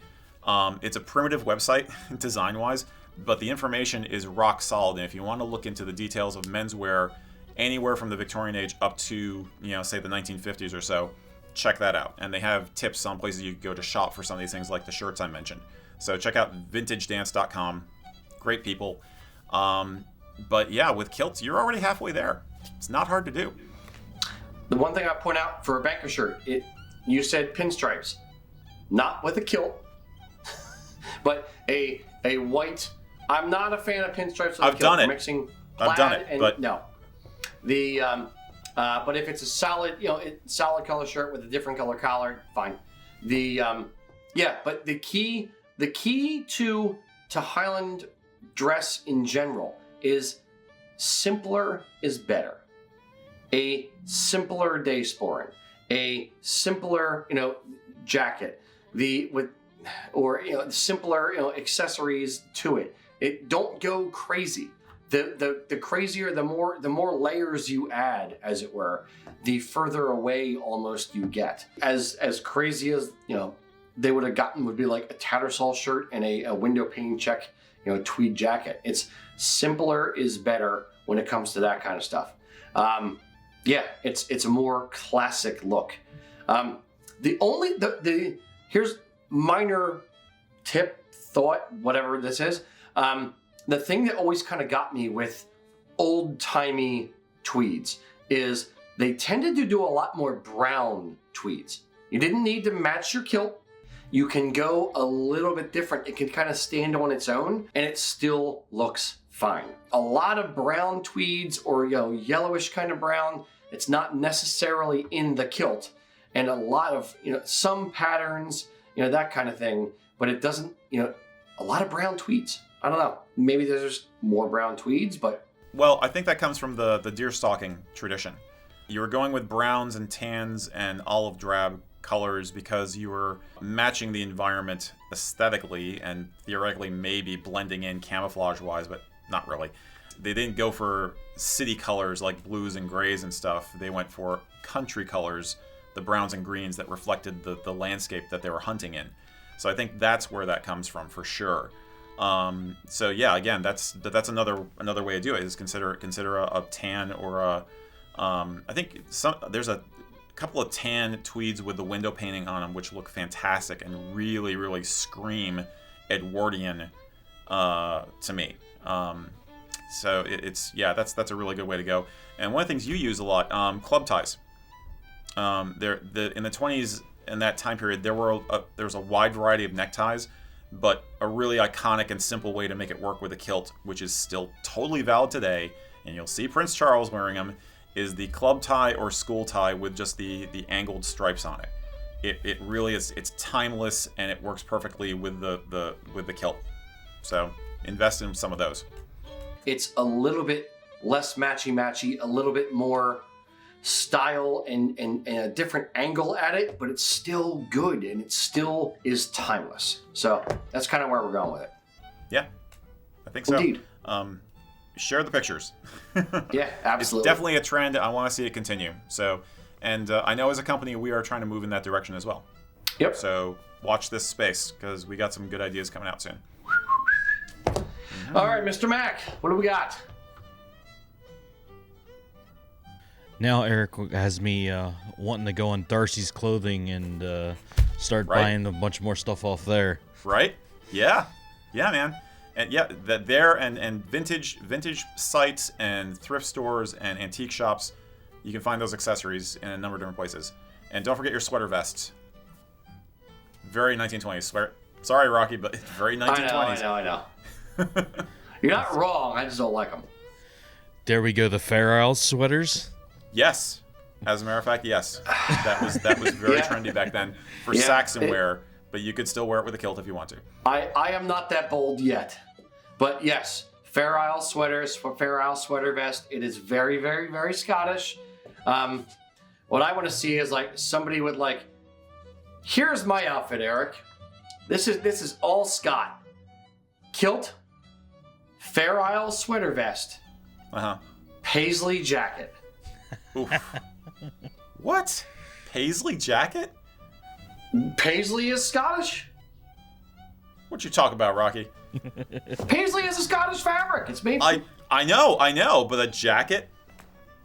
It's a primitive website design-wise, but the information is rock solid. And if you want to look into the details of menswear, anywhere from the Victorian age up to, say the 1950s or so, check that out. And they have tips on places you can go to shop for some of these things, like the shirts I mentioned. So check out vintagedance.com. Great people. But yeah, with kilts, you're already halfway there. It's not hard to do. The one thing I point out for a banker shirt, you said pinstripes. Not with a kilt, but a white. I'm not a fan of pinstripes with I've a kilt. done it. Mixing plaid I've done it, and but no. But if it's a solid, solid color shirt with a different color collar, fine. But the key to Highland dress in general is simpler is better. A simpler day sporran, a simpler, jacket, simpler, accessories to it. It don't go crazy. The crazier, the more layers you add, as it were, the further away almost you get. As crazy as they would have gotten would be like a Tattersall shirt and a window pane check, tweed jacket. It's simpler is better when it comes to that kind of stuff. It's a more classic look. Here's minor tip, thought, whatever this is. The thing that always kind of got me with old-timey tweeds is they tended to do a lot more brown tweeds. You didn't need to match your kilt. You can go a little bit different. It can kind of stand on its own, and it still looks fine. A lot of brown tweeds or yellowish kind of brown, it's not necessarily in the kilt, and a lot of some patterns, that kind of thing, but it doesn't, a lot of brown tweeds. I don't know. Maybe there's more brown tweeds, but... Well, I think that comes from the deerstalking tradition. You were going with browns and tans and olive drab colors because you were matching the environment aesthetically and theoretically maybe blending in camouflage-wise, but not really. They didn't go for city colors like blues and grays and stuff. They went for country colors, the browns and greens that reflected the landscape that they were hunting in. So I think that's where that comes from for sure. So yeah, again, that's another way to do it is consider a tan or a I think there's a couple of tan tweeds with the window painting on them which look fantastic and really, really scream Edwardian to me. So that's a really good way to go. And one of the things you use a lot, club ties. In the 20s, in that time period, there was a wide variety of neckties, but a really iconic and simple way to make it work with a kilt, which is still totally valid today, and you'll see Prince Charles wearing them, is the club tie or school tie with just the angled stripes on it. It really is. It's timeless and it works perfectly with the kilt. So invest in some of those. It's a little bit less matchy, a little bit more style and a different angle at it, but it's still good and it still is timeless. So that's kind of where we're going with it. Yeah, I think so. Indeed. Share the pictures. Yeah, absolutely. It's definitely a trend. I want to see it continue. So, and I know as a company, we are trying to move in that direction as well. Yep. So watch this space because we got some good ideas coming out soon. All right, Mr. Mac, what do we got? Now Eric has me wanting to go on Darcy's Clothing and start buying a bunch more stuff off there. Right? Yeah. Yeah, man. And yeah, that there and vintage sites and thrift stores and antique shops, you can find those accessories in a number of different places. And don't forget your sweater vests. Very 1920s. Sorry, Rocky, but it's very 1920s. I know. You're not wrong. I just don't like them. There we go. The Fair Isle sweaters. Yes. As a matter of fact, yes. That was very trendy back then for Saxon wear, but you could still wear it with a kilt if you want to. I am not that bold yet. But yes, Fair Isle sweaters, for Fair Isle sweater vest. It is very, very, very Scottish. What I want to see is like somebody with like, here's my outfit, Eric. This is all Scott. Kilt, Fair Isle sweater vest, Paisley jacket. Oof. What? Paisley jacket? Paisley is Scottish. What you talk about, Rocky? Paisley is a Scottish fabric. It's made. I know, but a jacket.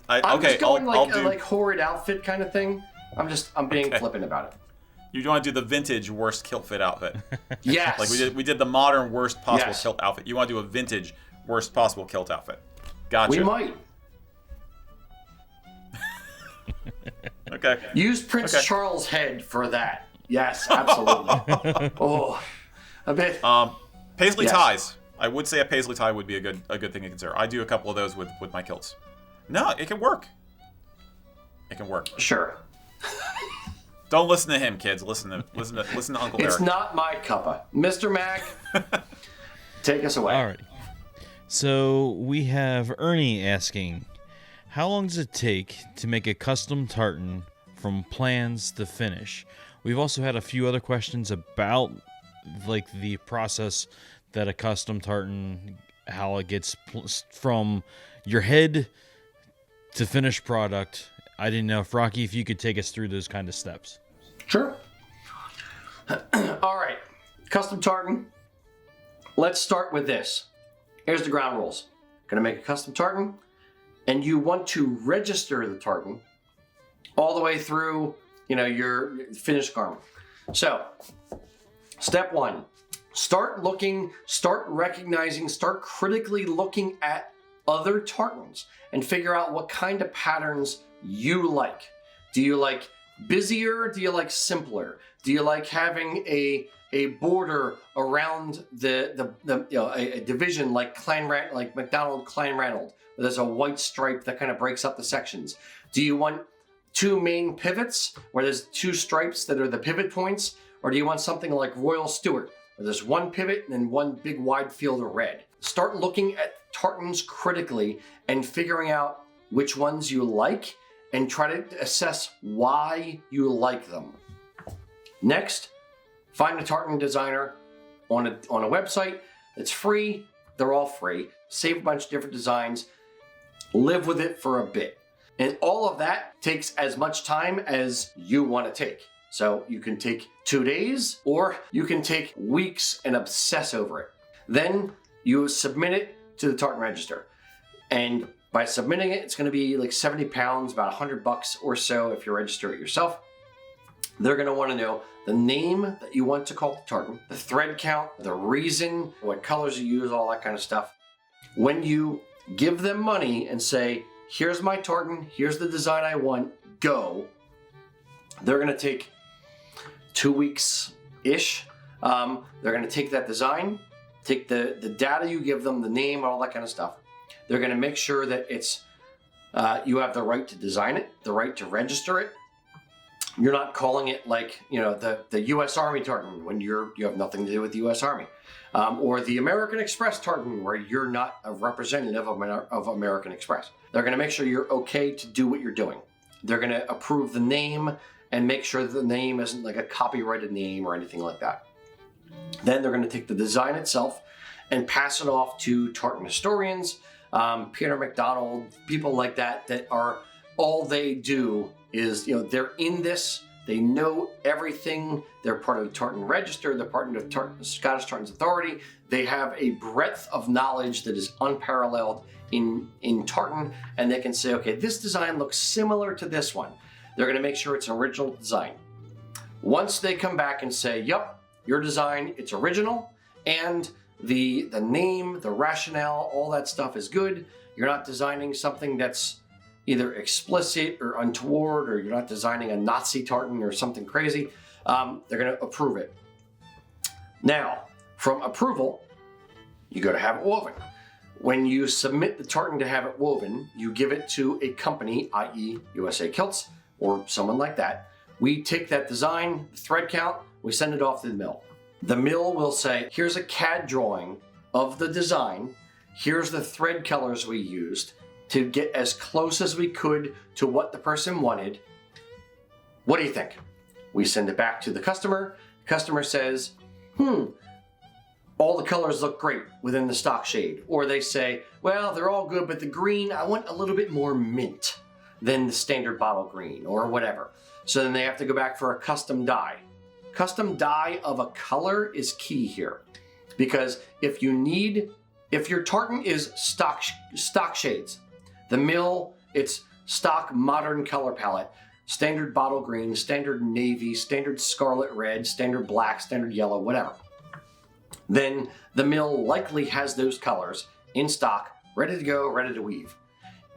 I'm just going like horrid outfit kind of thing. I'm being flippant about it. You want to do the vintage worst kilt fit outfit? Yes. Like we did the modern worst possible kilt outfit. You want to do a vintage worst possible kilt outfit? Gotcha. We might. Okay. Use Prince Charles' head for that. Yes, absolutely. A bit. Paisley ties. I would say a paisley tie would be a good thing to consider. I do a couple of those with my kilts. No, it can work. It can work. Sure. Don't listen to him, kids. Listen to Uncle Erik. It's not my cuppa. Mr. Mac, take us away. All right. So we have Ernie asking, how long does it take to make a custom tartan from plans to finish? We've also had a few other questions about like the process that a custom tartan, how it gets from your head to finished product. I didn't know if Rocky, if you could take us through those kind of steps. Sure. All right, custom tartan. Let's start with this. Here's the ground rules. Gonna make a custom tartan, and you want to register the tartan all the way through, your finished garment. So, step one, start looking, start recognizing, start critically looking at other tartans and figure out what kind of patterns you like. Do you like busier? Do you like simpler? Do you like having a border around a division like McDonald Clan Ranald, where there's a white stripe that kind of breaks up the sections? Do you want two main pivots where there's two stripes that are the pivot points? Or do you want something like Royal Stewart, where there's one pivot and then one big wide field of red? Start looking at tartans critically and figuring out which ones you like and try to assess why you like them. Next, find a tartan designer on a website that's free. They're all free. Save a bunch of different designs. Live with it for a bit. And all of that takes as much time as you want to take. So you can take 2 days or you can take weeks and obsess over it. Then you submit it to the tartan register. And by submitting it, it's going to be like 70 pounds, about $100 or so if you register it yourself. They're going to want to know the name that you want to call the tartan, the thread count, the reason, what colors you use, all that kind of stuff. When you give them money and say, here's my tartan, here's the design I want, go, they're going to take 2 weeks-ish. They're going to take that design, take the data you give them, the name, all that kind of stuff. They're going to make sure that it's you have the right to design it, the right to register it. You're not calling it like, the U.S. Army tartan when you have nothing to do with the U.S. Army. Or the American Express tartan where you're not a representative of American Express. They're going to make sure you're okay to do what you're doing. They're going to approve the name and make sure that the name isn't like a copyrighted name or anything like that. Then they're going to take the design itself and pass it off to tartan historians, Peter McDonald, people like that, that are, all they do is, they're in this, they know everything, they're part of the Tartan Register, they're part of the Scottish Tartans Authority, they have a breadth of knowledge that is unparalleled in tartan, and they can say, okay, this design looks similar to this one. They're going to make sure it's an original design. Once they come back and say, yep, your design, it's original, and the name, the rationale, all that stuff is good, you're not designing something that's either explicit or untoward, or you're not designing a Nazi tartan or something crazy, they're going to approve it. Now, from approval, you go to have it woven. When you submit the tartan to have it woven, you give it to a company, i.e. USA Kilts, or someone like that. We take that design, the thread count, we send it off to the mill. The mill will say, here's a CAD drawing of the design, here's the thread colors we used to get as close as we could to what the person wanted. What do you think? We send it back to the customer. The customer says, all the colors look great within the stock shade. Or they say, well, they're all good, but the green, I want a little bit more mint than the standard bottle green or whatever. So then they have to go back for a custom dye. Custom dye of a color is key here, because if your tartan is stock shades, the mill, it's stock modern color palette, standard bottle green, standard navy, standard scarlet red, standard black, standard yellow, whatever. Then the mill likely has those colors in stock, ready to go, ready to weave.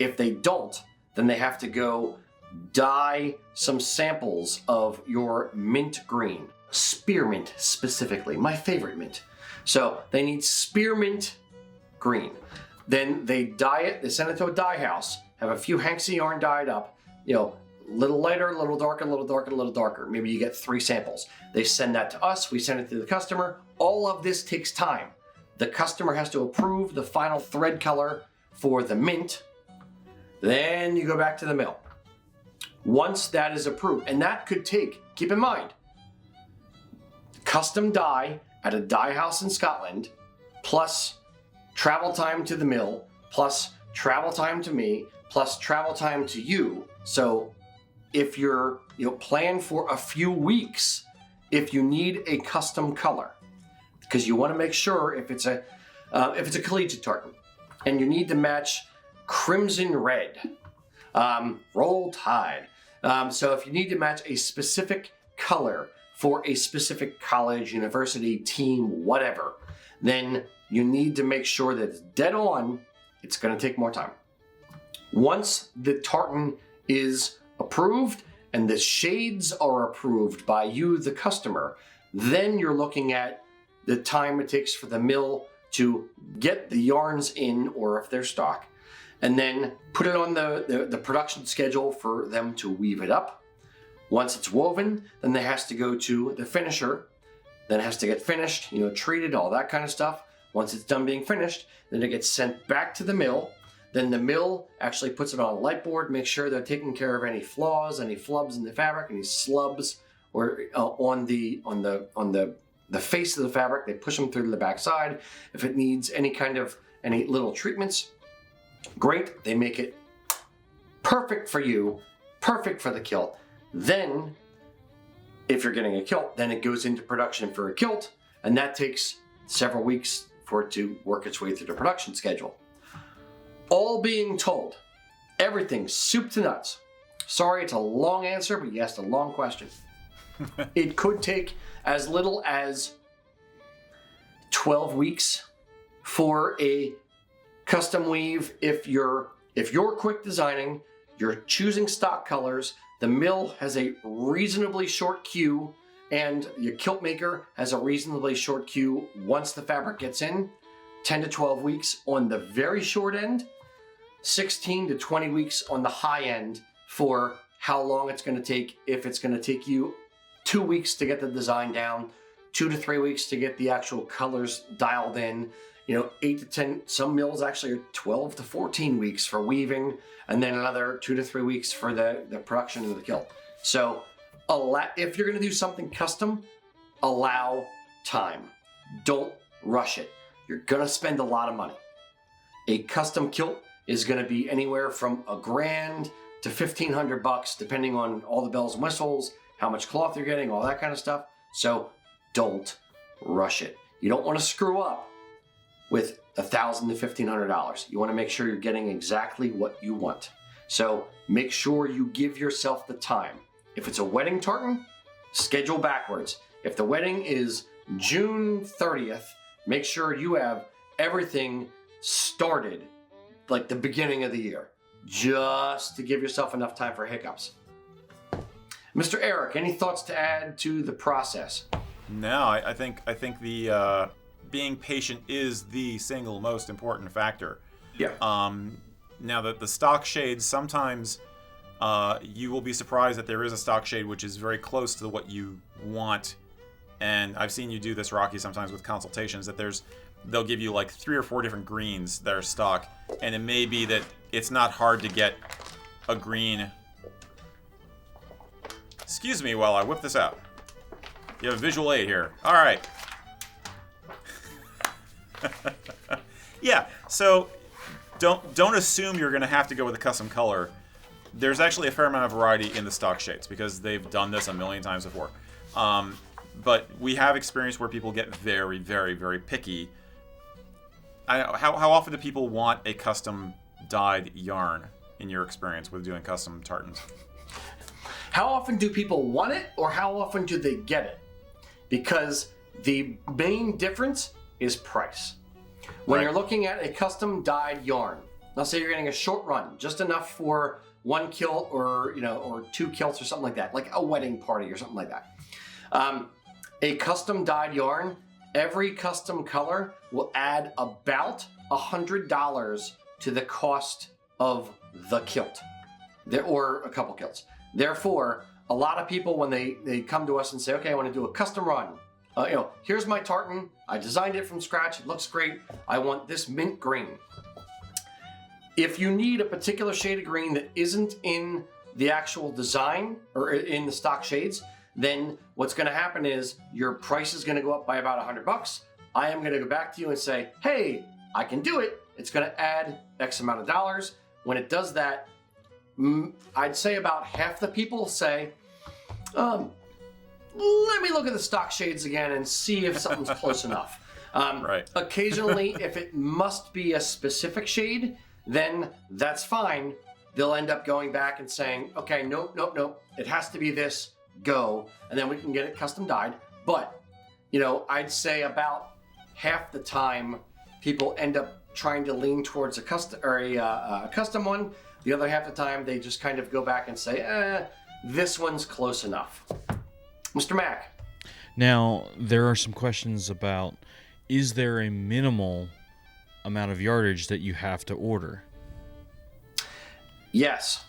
If they don't, then they have to go dye some samples of your mint green. Spearmint specifically, my favorite mint. So they need spearmint green. Then they dye it, they send it to a dye house, have a few hanks of yarn dyed up, little lighter, a little darker, a little darker, a little darker. Maybe you get 3 samples. They send that to us, we send it to the customer. All of this takes time. The customer has to approve the final thread color for the mint. Then you go back to the mill. Once that is approved, and that could take, keep in mind, custom dye at a dye house in Scotland, plus travel time to the mill, plus travel time to me, plus travel time to you. So if you're, plan for a few weeks if you need a custom color, because you want to make sure if it's a collegiate tartan and you need to match crimson red, roll tide. So if you need to match a specific color for a specific college, university, team, whatever, then you need to make sure that it's dead on. It's going to take more time. Once the tartan is approved and the shades are approved by you, the customer, then you're looking at the time it takes for the mill to get the yarns in, or if they're stock, and then put it on the production schedule for them to weave it up. Once it's woven, then it has to go to the finisher, then it has to get finished, treated, all that kind of stuff. Once it's done being finished, then it gets sent back to the mill. Then the mill actually puts it on a light board, makes sure they're taking care of any flaws, any flubs in the fabric, any slubs, or on the face of the fabric. They push them through to the back side. If it needs any little treatments, great. They make it perfect for you, perfect for the kilt. Then, if you're getting a kilt, then it goes into production for a kilt, and that takes several weeks for it to work its way through the production schedule. All being told, everything soup to nuts. Sorry, it's a long answer, but you asked a long question. It could take as little as 12 weeks for a custom weave. If you're quick designing, you're choosing stock colors, the mill has a reasonably short queue, and your kilt maker has a reasonably short queue once the fabric gets in. 10 to 12 weeks on the very short end, 16 to 20 weeks on the high end for how long it's going to take. If it's going to take you 2 weeks to get the design down, 2 to 3 weeks to get the actual colors dialed in, 8 to 10, some mills actually are 12 to 14 weeks for weaving, and then another 2 to 3 weeks for the production of the kilt. So if you're going to do something custom, allow time. Don't rush it. You're going to spend a lot of money. A custom kilt is going to be anywhere from $1,000 to $1,500, depending on all the bells and whistles, how much cloth you're getting, all that kind of stuff. So don't rush it. You don't want to screw up with $1,000 to $1,500. You want to make sure you're getting exactly what you want. So make sure you give yourself the time. If it's a wedding tartan, schedule backwards. If the wedding is June 30th, make sure you have everything started like the beginning of the year, just to give yourself enough time for hiccups. Mr. Erik, any thoughts to add to the process? No, I think the being patient is the single most important factor. Yeah. Now that the stock shades, sometimes you will be surprised that there is a stock shade which is very close to what you want. And I've seen you do this, Rocky, sometimes with consultations, that they'll give you like 3 or 4 different greens that are stock, and it may be that it's not hard to get a green. Excuse me while I whip this out. You have a visual aid here. All right. Yeah, so don't assume you're going to have to go with a custom color. There's actually a fair amount of variety in the stock shades because they've done this a million times before. But we have experience where people get very, very, very picky. How often do people want a custom dyed yarn in your experience with doing custom tartans? How often do people want it, or how often do they get it? Because the main difference is price. When you're looking at a custom dyed yarn, let's say you're getting a short run, just enough for 1 kilt or 2 kilts or something like that, like a wedding party or something like that. A custom dyed yarn, every custom color will add about $100 to the cost of the kilt, or a couple kilts. Therefore, a lot of people, when they come to us and say, okay, I want to do a custom run, here's my tartan, I designed it from scratch, it looks great, I want this mint green. If you need a particular shade of green that isn't in the actual design or in the stock shades, then what's going to happen is your price is going to go up by about $100. I am going to go back to you and say, hey, I can do it. It's going to add X amount of dollars. When it does that, I'd say about half the people say, let me look at the stock shades again and see if something's close enough. Right. Occasionally, if it must be a specific shade, then that's fine. They'll end up going back and saying, okay, nope, it has to be this, go, and then we can get it custom dyed. But, I'd say about half the time people end up trying to lean towards a custom one. The other half the time they just kind of go back and say, this one's close enough. Mr. Mac. Now, there are some questions about, is there a minimal amount of yardage that you have to order? Yes.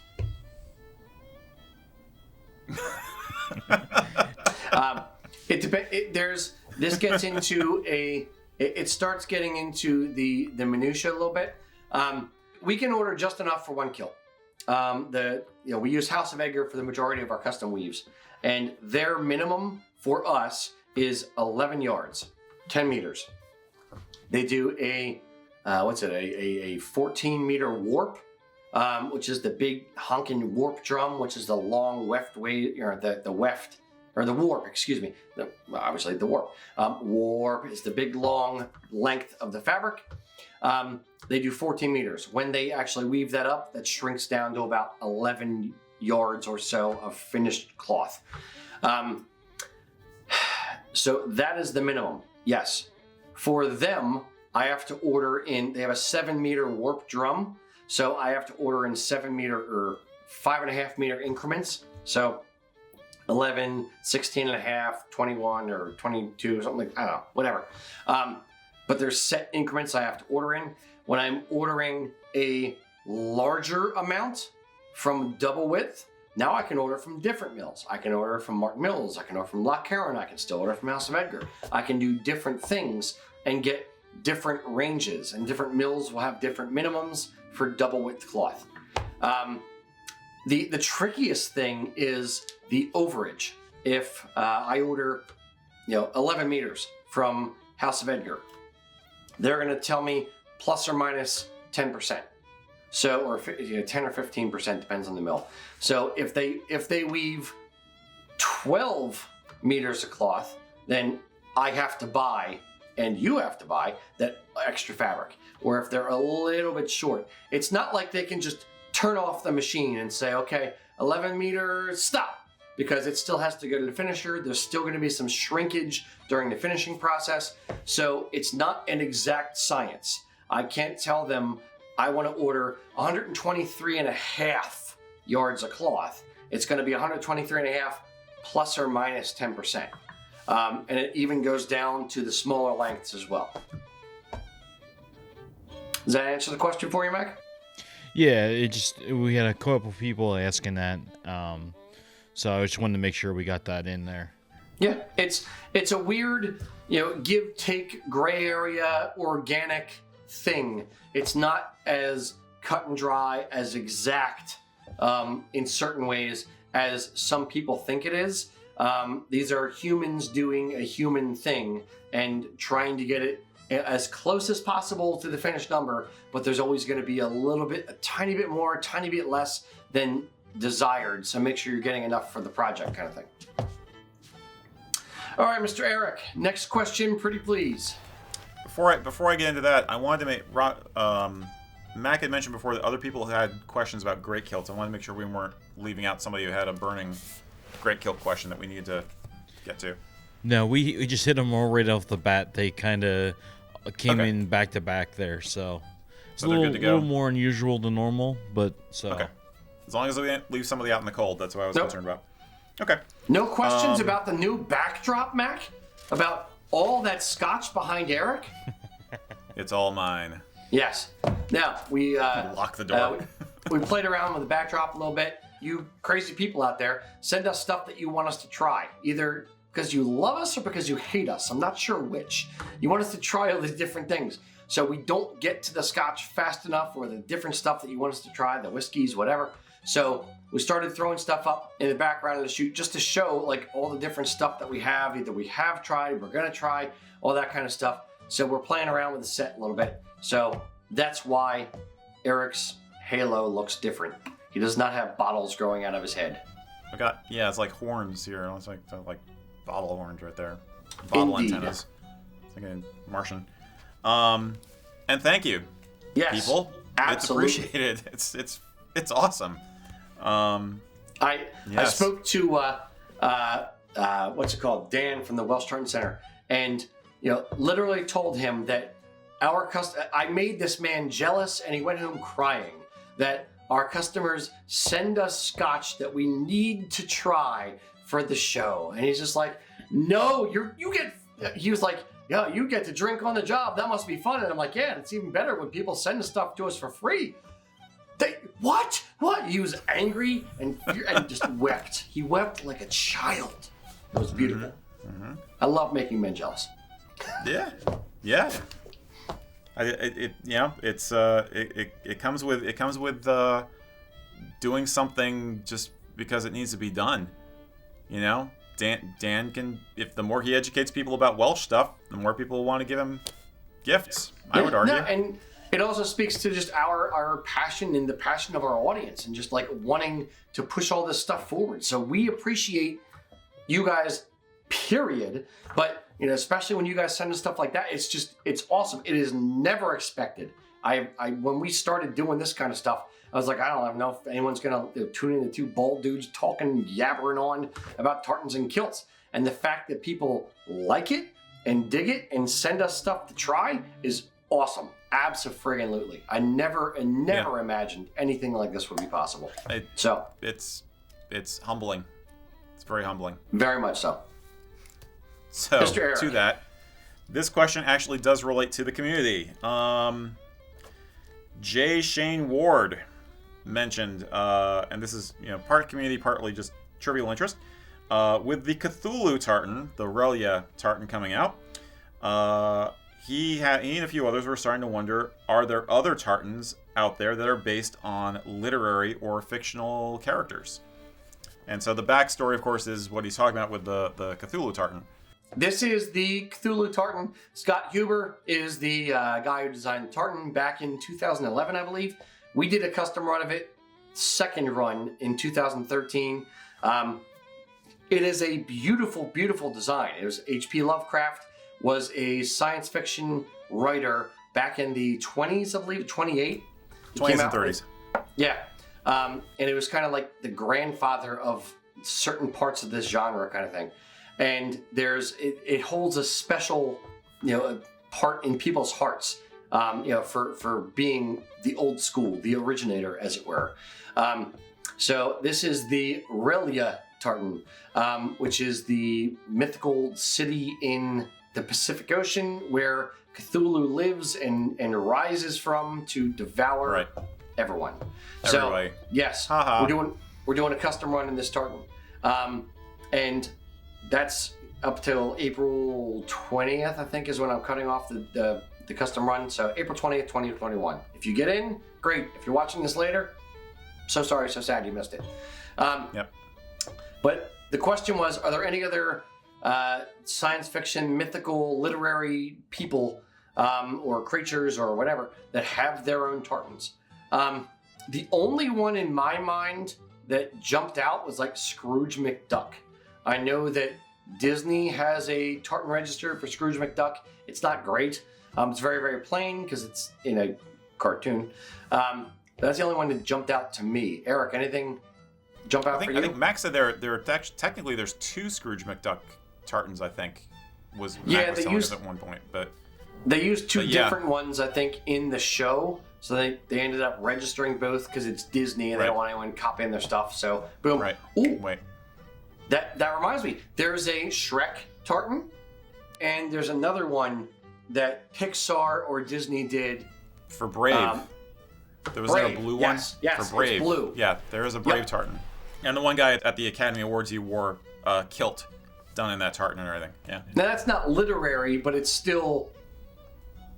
It depends. This gets into it starts getting into the minutia a little bit. We can order just enough for 1 kilt. We use House of Edgar for the majority of our custom weaves, and their minimum for us is 11 yards, 10 meters. They do a 14 meter warp, which is the big honking warp drum, which is the long weft way, the weft, or the warp, excuse me. Obviously the warp. Warp is the big long length of the fabric. They do 14 meters. When they actually weave that up, that shrinks down to about 11 yards or so of finished cloth. So that is the minimum, yes. For them, I have to order they have a 7 meter warp drum, so I have to order in 7 meter or 5.5 meter increments. So 11, 16 and a half, 21 or 22, something like, I don't know, whatever. But there's set increments I have to order in. When I'm ordering a larger amount from double width, now I can order from different mills. I can order from Mark Mills. I can order from glencairn. I can still order from House of Edgar. I can do different things and get different ranges, and different mills will have different minimums for double width cloth. The trickiest thing is the overage. If I order 11 meters from House of Edgar, they're going to tell me plus or minus 10%. So, or 10 or 15%, depends on the mill. So if they weave 12 meters of cloth, then I have to buy, and you have to buy, that extra fabric. Or if they're a little bit short, it's not like they can just turn off the machine and say, okay, 11 meters, stop. Because it still has to go to the finisher. There's still going to be some shrinkage during the finishing process. So it's not an exact science. I can't tell them I want to order 123 and a half yards of cloth. It's going to be 123 and a half plus or minus 10%. And it even goes down to the smaller lengths as well. Does that answer the question for you, Mac? Yeah, we had a couple people asking that. So I just wanted to make sure we got that in there. Yeah, it's a weird, give, take, gray area, organic thing. It's not as cut and dry, as exact in certain ways as some people think it is. These are humans doing a human thing and trying to get it as close as possible to the finished number, but there's always going to be a tiny bit more, a tiny bit less than desired, so make sure you're getting enough for the project, kind of thing. All right, Mr. Erik, next question, pretty please. Before I get into that, I wanted to make Mac had mentioned before that other people had questions about great kilts. I wanted to make sure we weren't leaving out somebody who had a burning great kilt question that we needed to get to. No, we just hit them all right off the bat. They kind of came in back to back there, so it's a little more unusual than normal, but so. Okay. As long as we didn't leave somebody out in the cold, that's what I was concerned about. Okay. No questions about the new backdrop, Mac? About all that scotch behind Erik? It's all mine. Yes. Now, we lock the door. We played around with the backdrop a little bit. You crazy people out there, send us stuff that you want us to try. Either because you love us or because you hate us. I'm not sure which. You want us to try all these different things. So we don't get to the scotch fast enough, or the different stuff that you want us to try, the whiskeys, whatever. So we started throwing stuff up in the background of the shoot just to show like all the different stuff that we have. Either we have tried, we're gonna try, all that kind of stuff. So we're playing around with the set a little bit. So that's why Erik's halo looks different. He does not have bottles growing out of his head. It's like horns here. It's like bottle horns right there. Bottle Indeed. Antennas. It's like a Martian. And thank you, people. Absolutely. It's appreciated. It's awesome. I spoke to what's it called, Dan from the Welsh Tartan Center, and literally told him that I made this man jealous, and he went home crying that our customers send us scotch that we need to try for the show, and he's just like, no, he was like, yeah, you get to drink on the job. That must be fun. And I'm like, yeah, it's even better when people send stuff to us for free. What? He was angry and just wept. He wept like a child. It was beautiful. Mm-hmm. I love making men jealous. Yeah. It comes with doing something just because it needs to be done. Dan can, if the more he educates people about Welsh stuff, the more people will want to give him gifts. I would argue. And it also speaks to just our passion and the passion of our audience, and just like wanting to push all this stuff forward. So we appreciate you guys, period. But especially when you guys send us stuff like that, it's awesome. It is never expected. When we started doing this kind of stuff, I was like, I don't know if anyone's gonna tune in to two bald dudes talking, yabbering on about tartans and kilts. And the fact that people like it and dig it and send us stuff to try is awesome. Abso-friggin-lutely. I never imagined anything like this would be possible. It's humbling. It's very humbling. Very much so. So Mr. Erik. To that, this question actually does relate to the community. J. Shane Ward mentioned, and this is part community, partly just trivial interest, with the Cthulhu tartan, the Relia tartan coming out. he and a few others were starting to wonder, are there other tartans out there that are based on literary or fictional characters? And so the backstory, of course, is what he's talking about with the Cthulhu tartan. This is the Cthulhu Tartan. Scott Huber is the guy who designed the tartan back in 2011, I believe. We did a custom run of it, second run in 2013. It is a beautiful, beautiful design. It was H.P. Lovecraft was a science fiction writer back in the 20s, I believe, 28. 20s and 30s. Yeah. And it was kind of like the grandfather of certain parts of this genre kind of thing. And it holds a special, part in people's hearts, for being the old school, the originator, as it were. So this is the Relia Tartan, which is the mythical city in the Pacific Ocean where Cthulhu lives and rises from to devour everyone. Everybody. So yes, we're doing a custom run in this tartan, and that's up till April 20th, I think, is when I'm cutting off the custom run. So April 20th, 2021. If you get in, great. If you're watching this later, so sorry, so sad you missed it. Yep. But the question was, are there any other science fiction, mythical, literary people or creatures or whatever that have their own tartans? The only one in my mind that jumped out was like Scrooge McDuck. I know that Disney has a tartan register for Scrooge McDuck. It's not great. It's very, very plain because it's in a cartoon. That's the only one that jumped out to me. Eric, anything jump out for you? I think Max said technically there's 2 Scrooge McDuck tartans, I think, was Mac was telling us at one point. But they used 2 different ones, I think, in the show. So they ended up registering both because it's Disney and they don't want anyone copying their stuff. So boom. Right. Ooh. Wait. That reminds me. There's a Shrek tartan, and there's another one that Pixar or Disney did for Brave. There was a blue one? Yes, for Brave. It's blue. Yeah, there is a Brave tartan. And the one guy at the Academy Awards, he wore a kilt done in that tartan and everything. Yeah. Now that's not literary, but it's still...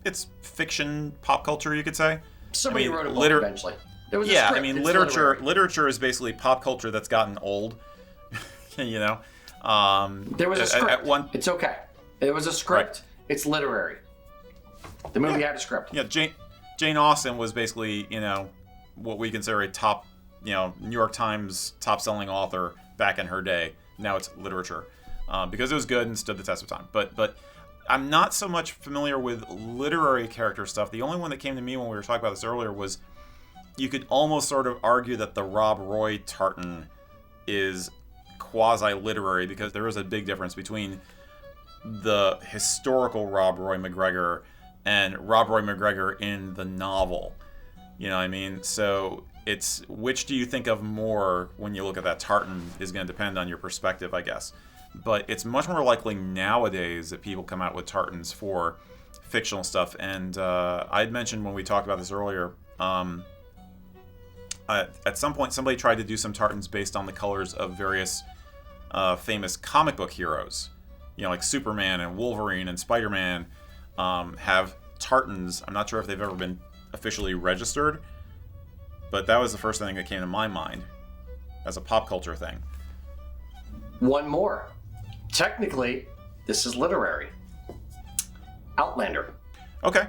It's fiction, pop culture, you could say. Somebody wrote a book eventually. There was a script. I mean, literature is basically pop culture that's gotten old. There was a script. It's okay. There was a script. Right. It's literary. The movie had a script. Yeah, Jane Austen was basically, what we consider a top, New York Times top-selling author back in her day. Now it's literature because it was good and stood the test of time. But I'm not so much familiar with literary character stuff. The only one that came to me when we were talking about this earlier was you could almost sort of argue that the Rob Roy tartan is quasi-literary because there is a big difference between the historical Rob Roy McGregor and Rob Roy McGregor in the novel. You know what I mean? So it's which do you think of more when you look at that tartan is going to depend on your perspective, I guess. But it's much more likely nowadays that people come out with tartans for fictional stuff. And I'd mentioned when we talked about this earlier, at some point somebody tried to do some tartans based on the colors of various famous comic book heroes. Like Superman and Wolverine and Spider-Man have tartans. I'm not sure if they've ever been officially registered, but that was the first thing that came to my mind as a pop culture thing. One more. Technically, this is literary. Outlander. Okay.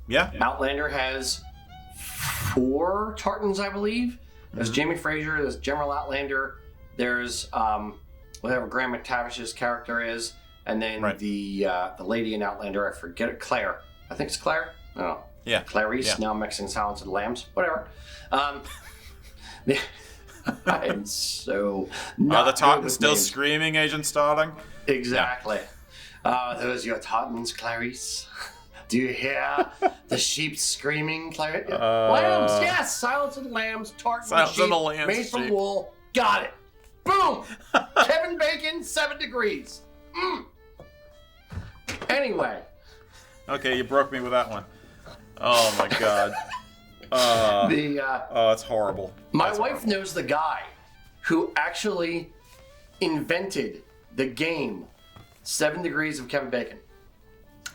Yeah. Outlander has 4 tartans, I believe. There's Jamie Fraser, there's General Outlander, there's whatever Graham McTavish's character is, and then the lady in Outlander, I forget it, Claire. I think it's Claire? I don't know. Yeah. Clarice, now I'm mixing Silence of the Lambs. Whatever. I'm so not the Tartans still names. Screaming, Agent Starling? Exactly. Those your Tartans, Clarice. Do you hear the sheep screaming, Clarice? Lambs, yes! Silence of the Lambs, Tartan Silence sheep, of the Lambs, made from wool. Got it. Boom! Kevin Bacon, 7 degrees. Anyway. Okay, you broke me with that one. Oh my god. It's horrible. My wife knows the guy who actually invented the game 7 Degrees of Kevin Bacon.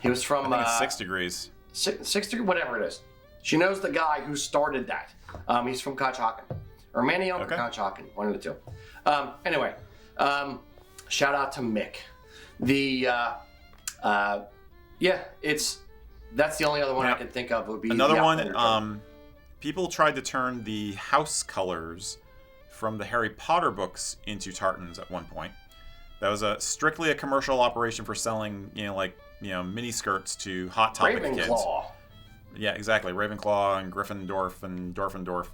He was from... I think it's 6 degrees. 6 degrees, whatever it is. She knows the guy who started that. He's from Conshohocken. Or Manioc or Conshohocken, one of the two. Anyway, shout out to Mick. That's the only other one I can think of would be another one. People tried to turn the house colors from the Harry Potter books into tartans at one point. That was strictly a commercial operation for selling, mini skirts to Hot Topic kids. Ravenclaw. Yeah, exactly. Ravenclaw and Gryffindor and Dorfendorf.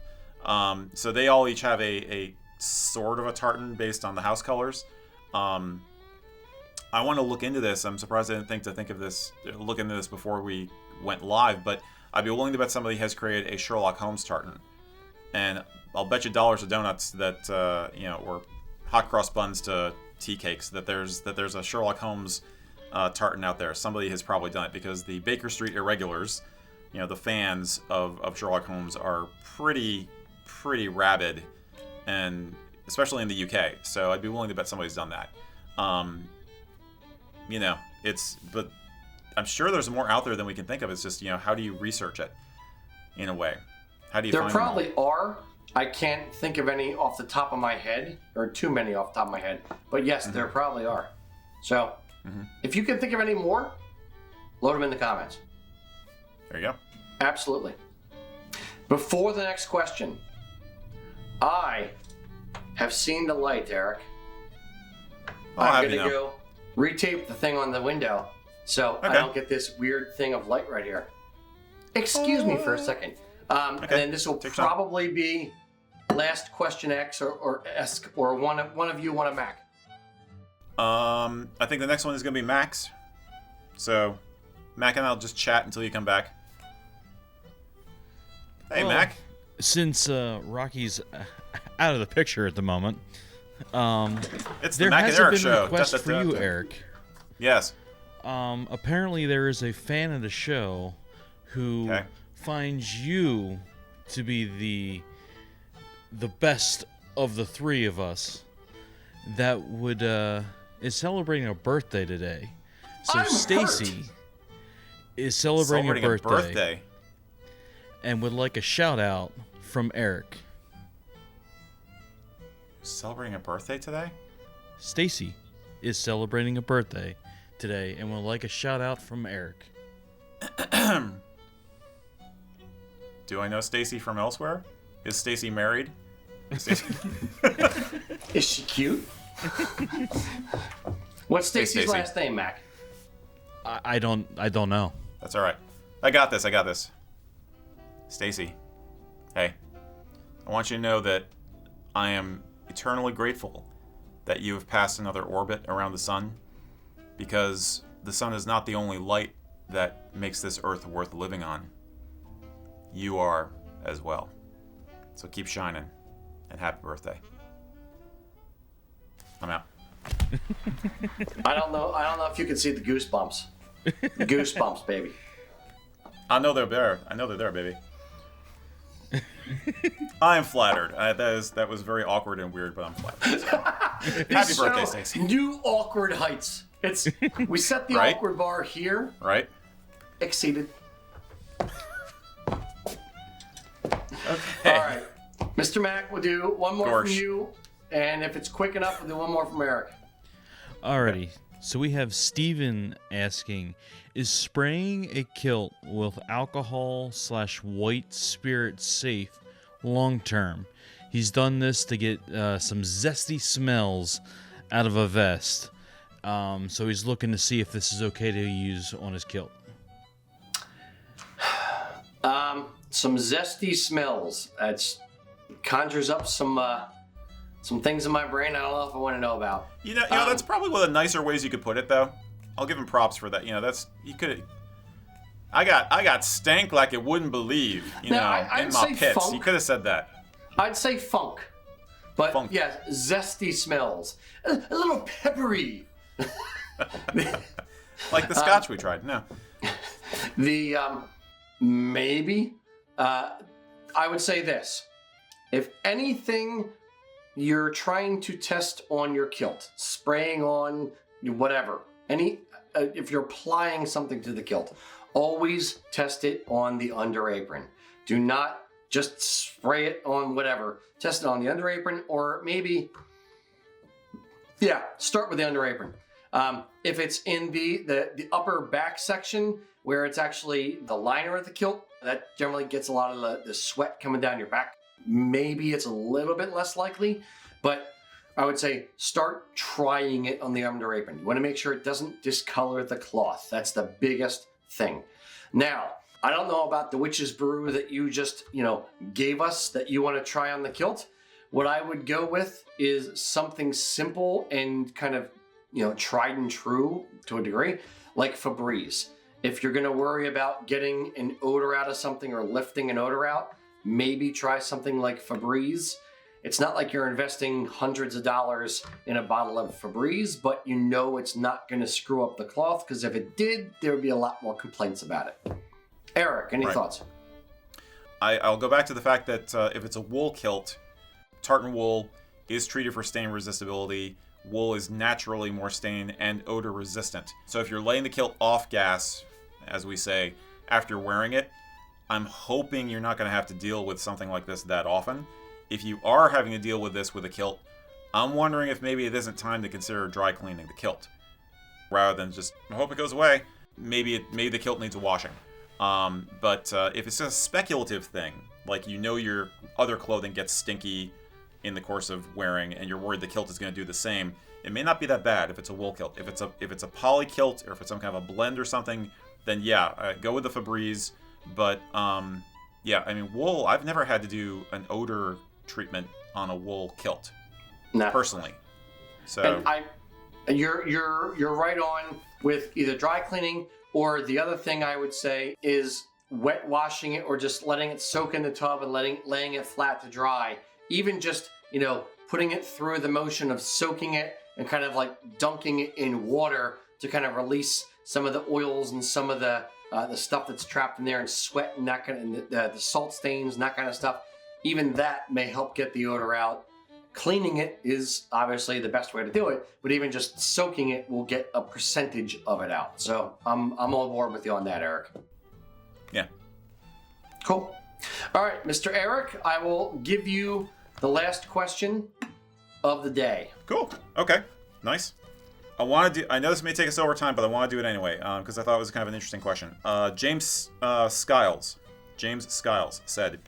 So they all each have a sort of a tartan based on the house colors. I want to look into this. I'm surprised I didn't look into this before we went live, but I'd be willing to bet somebody has created a Sherlock Holmes tartan. And I'll bet you dollars to donuts that, or hot cross buns to tea cakes, that there's a Sherlock Holmes tartan out there. Somebody has probably done it, because the Baker Street irregulars, the fans of Sherlock Holmes are pretty rabid, and especially in the UK. So I'd be willing to bet somebody's done that. But I'm sure there's more out there than we can think of. It's just, how do you research it in a way? How do you find them? There probably are. I can't think of any off the top of my head, or too many off the top of my head. But yes, there probably are. So if you can think of any more, load them in the comments. There you go. Absolutely. Before the next question, I have seen the light, Eric. I'm going to go retape the thing on the window so I don't get this weird thing of light right here. Excuse me for a second. And then this will probably be last question X or Esk, or one of you, one of Mac. I think the next one is going to be Mac's. So Mac and I'll just chat until you come back. Hey, Mac. Since Rocky's out of the picture at the moment, it's the Mac and Erik show. There has been a request for you, Erik. Yes. Apparently, there is a fan of the show who finds you to be the best of the three of us. That is celebrating a birthday today. So Stacy is celebrating a birthday. And would like a shout out from Erik. Celebrating a birthday today? Stacy is celebrating a birthday today and would like a shout out from Erik. Do I know Stacy from elsewhere? Is Stacy married? Is she cute? What's Stacy's last name, Mac? I don't know. That's all right. I got this. Stacy, hey, I want you to know that I am eternally grateful that you have passed another orbit around the sun, because the sun is not the only light that makes this earth worth living on. You are as well. So keep shining, and happy birthday. I'm out. I don't know if you can see the goosebumps. Goosebumps, baby. I know they're there, baby. I am flattered. That was very awkward and weird, but I'm flattered. Happy birthday, Stacy. New awkward heights. We set the awkward bar here. Right. Exceeded. Okay. All right. Mr. Mac, we'll do one more from you, and if it's quick enough, we'll do one more from Erik. Alrighty. So we have Steven asking, is spraying a kilt with alcohol/white spirit safe long term? He's done this to get some zesty smells out of a vest. So he's looking to see if this is okay to use on his kilt. Some zesty smells. It conjures up some things in my brain I don't know if I want to know about. You know, that's probably one of the nicer ways you could put it, though. I'll give him props for that. I got stank like it wouldn't believe. In my pits. Funk. You could have said that. I'd say funk, but yeah, zesty smells, a little peppery. Like the scotch we tried. No. Maybe. I would say this: if anything, you're trying to test on your kilt, spraying on whatever, if you're applying something to the kilt, always test it on the under apron. Do not just spray it on whatever. Test it on the under apron, or maybe, start with the under apron. If it's in the upper back section where it's actually the liner of the kilt, that generally gets a lot of the sweat coming down your back. Maybe it's a little bit less likely, but I would say start trying it on the under apron. You want to make sure it doesn't discolor the cloth. That's the biggest thing. Now, I don't know about the witch's brew that you just, gave us that you want to try on the kilt. What I would go with is something simple and kind of, tried and true to a degree, like Febreze. If you're going to worry about getting an odor out of something or lifting an odor out, maybe try something like Febreze. It's not like you're investing hundreds of dollars in a bottle of Febreze, but it's not going to screw up the cloth, because if it did, there would be a lot more complaints about it. Eric, any thoughts? I'll go back to the fact that if it's a wool kilt, tartan wool is treated for stain resistibility. Wool is naturally more stain and odor resistant. So if you're laying the kilt off gas, as we say, after wearing it, I'm hoping you're not going to have to deal with something like this that often. If you are having to deal with this with a kilt, I'm wondering if maybe it isn't time to consider dry cleaning the kilt. Rather than just, I hope it goes away, maybe the kilt needs a washing. But if it's a speculative thing, like your other clothing gets stinky in the course of wearing and you're worried the kilt is going to do the same, it may not be that bad if it's a wool kilt. If it's a poly kilt, or if it's some kind of a blend or something, then go with the Febreze. But wool, I've never had to do an odor treatment on a wool kilt, personally. So and you're right on with either dry cleaning, or the other thing I would say is wet washing it, or just letting it soak in the tub and laying it flat to dry. Even just putting it through the motion of soaking it and kind of like dunking it in water to kind of release some of the oils and some of the stuff that's trapped in there, and sweat and that kind of the salt stains and that kind of stuff. Even that may help get the odor out. Cleaning it is obviously the best way to do it, but even just soaking it will get a percentage of it out. So I'm on board with you on that, Eric. Yeah. Cool. All right, Mr. Erik, I will give you the last question of the day. Cool. Okay. Nice. I know this may take us over time, but I want to do it anyway, because I thought it was kind of an interesting question. James Skiles said,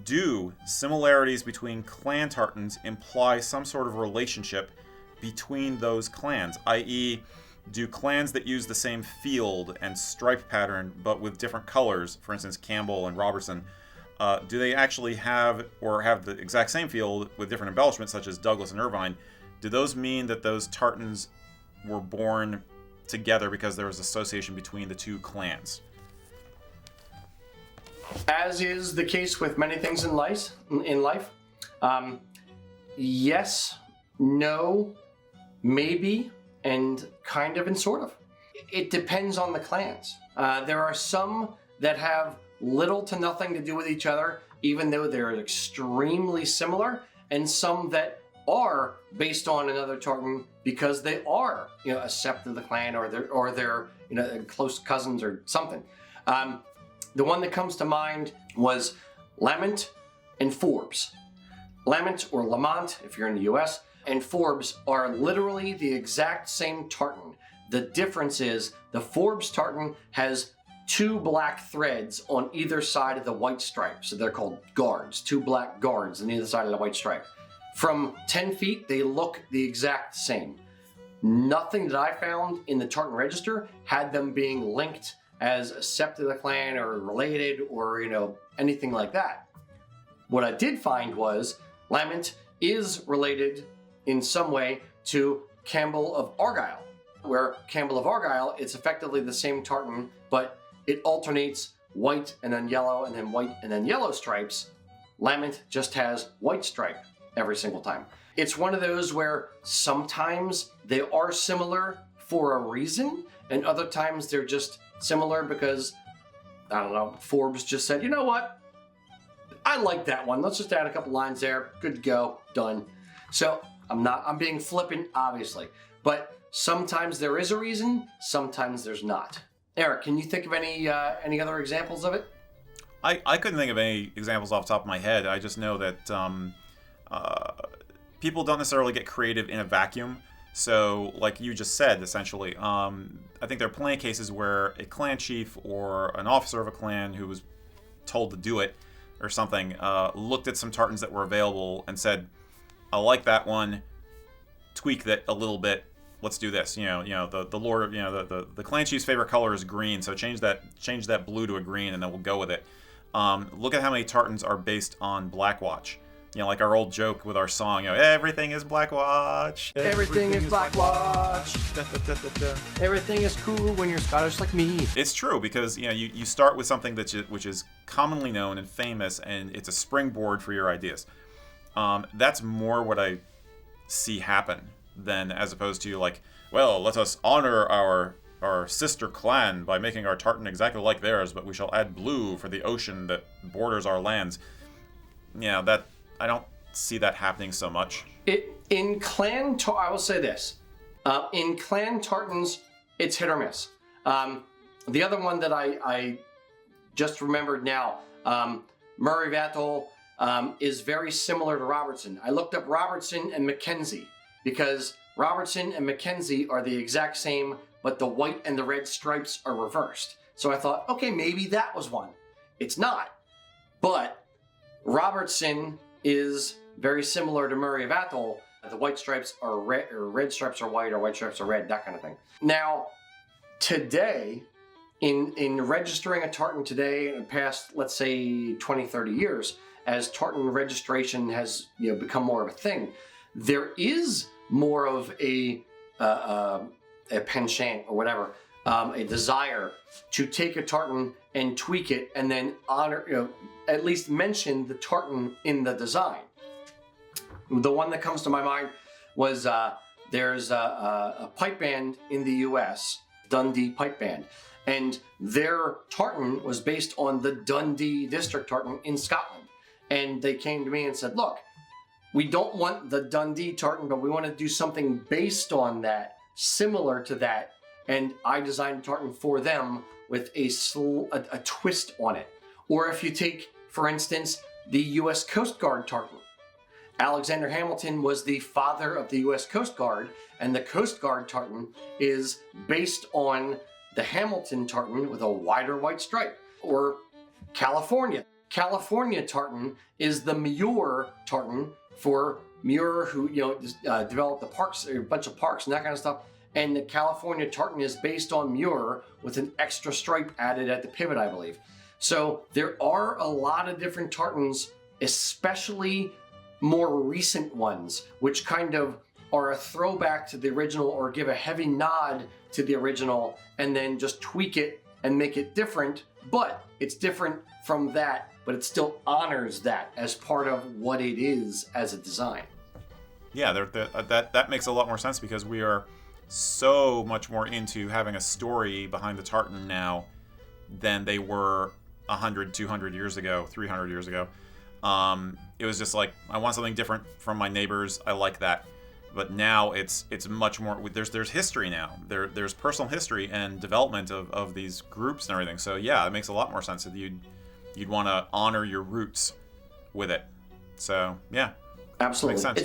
do similarities between clan tartans imply some sort of relationship between those clans? I.e., do clans that use the same field and stripe pattern but with different colors, for instance, Campbell and Robertson, do they actually have the exact same field with different embellishments, such as Douglas and Irvine? Do those mean that those tartans were born together because there was association between the two clans? As is the case with many things in life, yes, no, maybe, and kind of and sort of. It depends on the clans. There are some that have little to nothing to do with each other, even though they're extremely similar, and some that are based on another tartan because they are, a sept of the clan, or they're close cousins or something. The one that comes to mind was Lamont and Forbes. Lamont, or Lamont if you're in the US, and Forbes are literally the exact same tartan. The difference is the Forbes tartan has two black threads on either side of the white stripe. So they're called guards, two black guards on either side of the white stripe. From 10 feet, they look the exact same. Nothing that I found in the tartan register had them being linked as a sept of the clan or related or, anything like that. What I did find was Lamont is related in some way to Campbell of Argyll, where Campbell of Argyll, it's effectively the same tartan, but it alternates white and then yellow and then white and then yellow stripes. Lamont just has white stripe every single time. It's one of those where sometimes they are similar for a reason, and other times they're just similar because, I don't know, Forbes just said, you know what? I like that one. Let's just add a couple lines there. Good to go. Done. So I'm being flippant, obviously. But sometimes there is a reason, sometimes there's not. Erik, can you think of any other examples of it? I couldn't think of any examples off the top of my head. I just know that people don't necessarily get creative in a vacuum. So, like you just said, essentially, I think there are plenty of cases where a clan chief or an officer of a clan who was told to do it or something looked at some tartans that were available and said, "I like that one. Tweak that a little bit. Let's do this." The lord, the clan chief's favorite color is green, so change that blue to a green, and then we'll go with it. Look at how many tartans are based on Blackwatch. Like our old joke with our song, everything is Blackwatch. Everything is Blackwatch. Everything is cool when you're Scottish like me. It's true, because you start with something which is commonly known and famous, and it's a springboard for your ideas. That's more what I see happen than as opposed to like, well, let us honor our sister clan by making our tartan exactly like theirs, but we shall add blue for the ocean that borders our lands. That I don't see that happening so much. I will say this. In clan tartans, it's hit or miss. The other one that I just remembered now, Murray Vathol, is very similar to Robertson. I looked up Robertson and Mackenzie because Robertson and Mackenzie are the exact same, but the white and the red stripes are reversed. So I thought, okay, maybe that was one. It's not. But Robertson is very similar to Murray Vathol. The white stripes are red, or red stripes are white, or white stripes are red, that kind of thing. Now, today, in registering a tartan today, in the past, let's say 20, 30 years, as tartan registration has become more of a thing, there is more of a penchant or whatever, a desire to take a tartan and tweak it and then honor, at least mention the tartan in the design. The one that comes to my mind was there's a pipe band in the US, Dundee Pipe Band, and their tartan was based on the Dundee District tartan in Scotland. And they came to me and said, look, we don't want the Dundee tartan, but we want to do something based on that, similar to that. And I designed a tartan for them with a twist on it. Or if you take, for instance, the U.S. Coast Guard tartan. Alexander Hamilton was the father of the U.S. Coast Guard, and the Coast Guard tartan is based on the Hamilton tartan with a wider white stripe. Or California. California tartan is the Muir tartan for Muir, who developed the parks, a bunch of parks and that kind of stuff. And the California tartan is based on Muir with an extra stripe added at the pivot, I believe. So there are a lot of different tartans, especially more recent ones, which kind of are a throwback to the original or give a heavy nod to the original and then just tweak it and make it different. But it's different from that, but it still honors that as part of what it is as a design. Yeah, that makes a lot more sense because we are so much more into having a story behind the tartan now than they were 100, 200 years ago, 300 years ago. It was just like, I want something different from my neighbors. I like that. But now it's much more, there's history now. There's personal history and development of these groups and everything. So yeah, it makes a lot more sense that you'd want to honor your roots with it. So yeah. Absolutely. Makes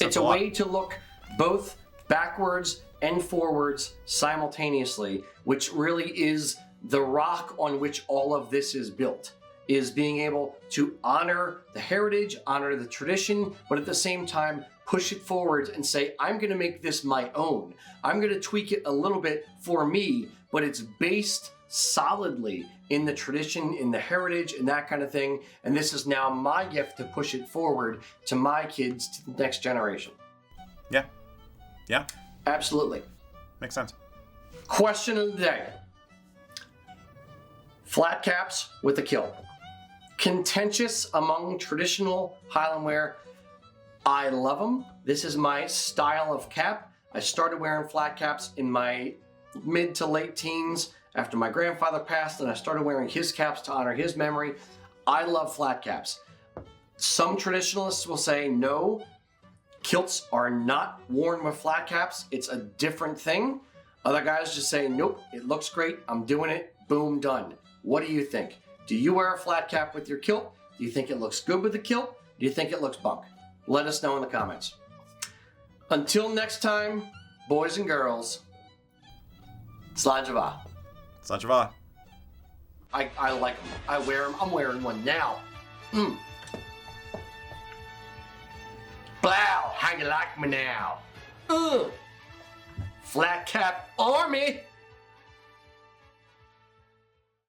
sense. It's a way to look both backwards and forwards simultaneously, which really is the rock on which all of this is built, is being able to honor the heritage, honor the tradition, but at the same time, push it forward and say, I'm going to make this my own. I'm going to tweak it a little bit for me, but it's based solidly in the tradition, in the heritage, and that kind of thing. And this is now my gift to push it forward to my kids, to the next generation. Yeah. Yeah. Absolutely. Makes sense. Question of the day. Flat caps with a kilt. Contentious among traditional Highland wear. I love them. This is my style of cap. I started wearing flat caps in my mid to late teens after my grandfather passed, and I started wearing his caps to honor his memory. I love flat caps. Some traditionalists will say, no, Kilts are not worn with flat caps. It's a different thing. Other guys just say, nope, it looks great. I'm doing it. Boom, done. What do you think? Do you wear a flat cap with your kilt? Do you think it looks good with the kilt? Do you think it looks bunk? Let us know in the comments. Until next time, boys and girls, Slajava. Slajava. I like them. I wear them. I'm wearing one now. Blow, how you like me now? Flat cap army.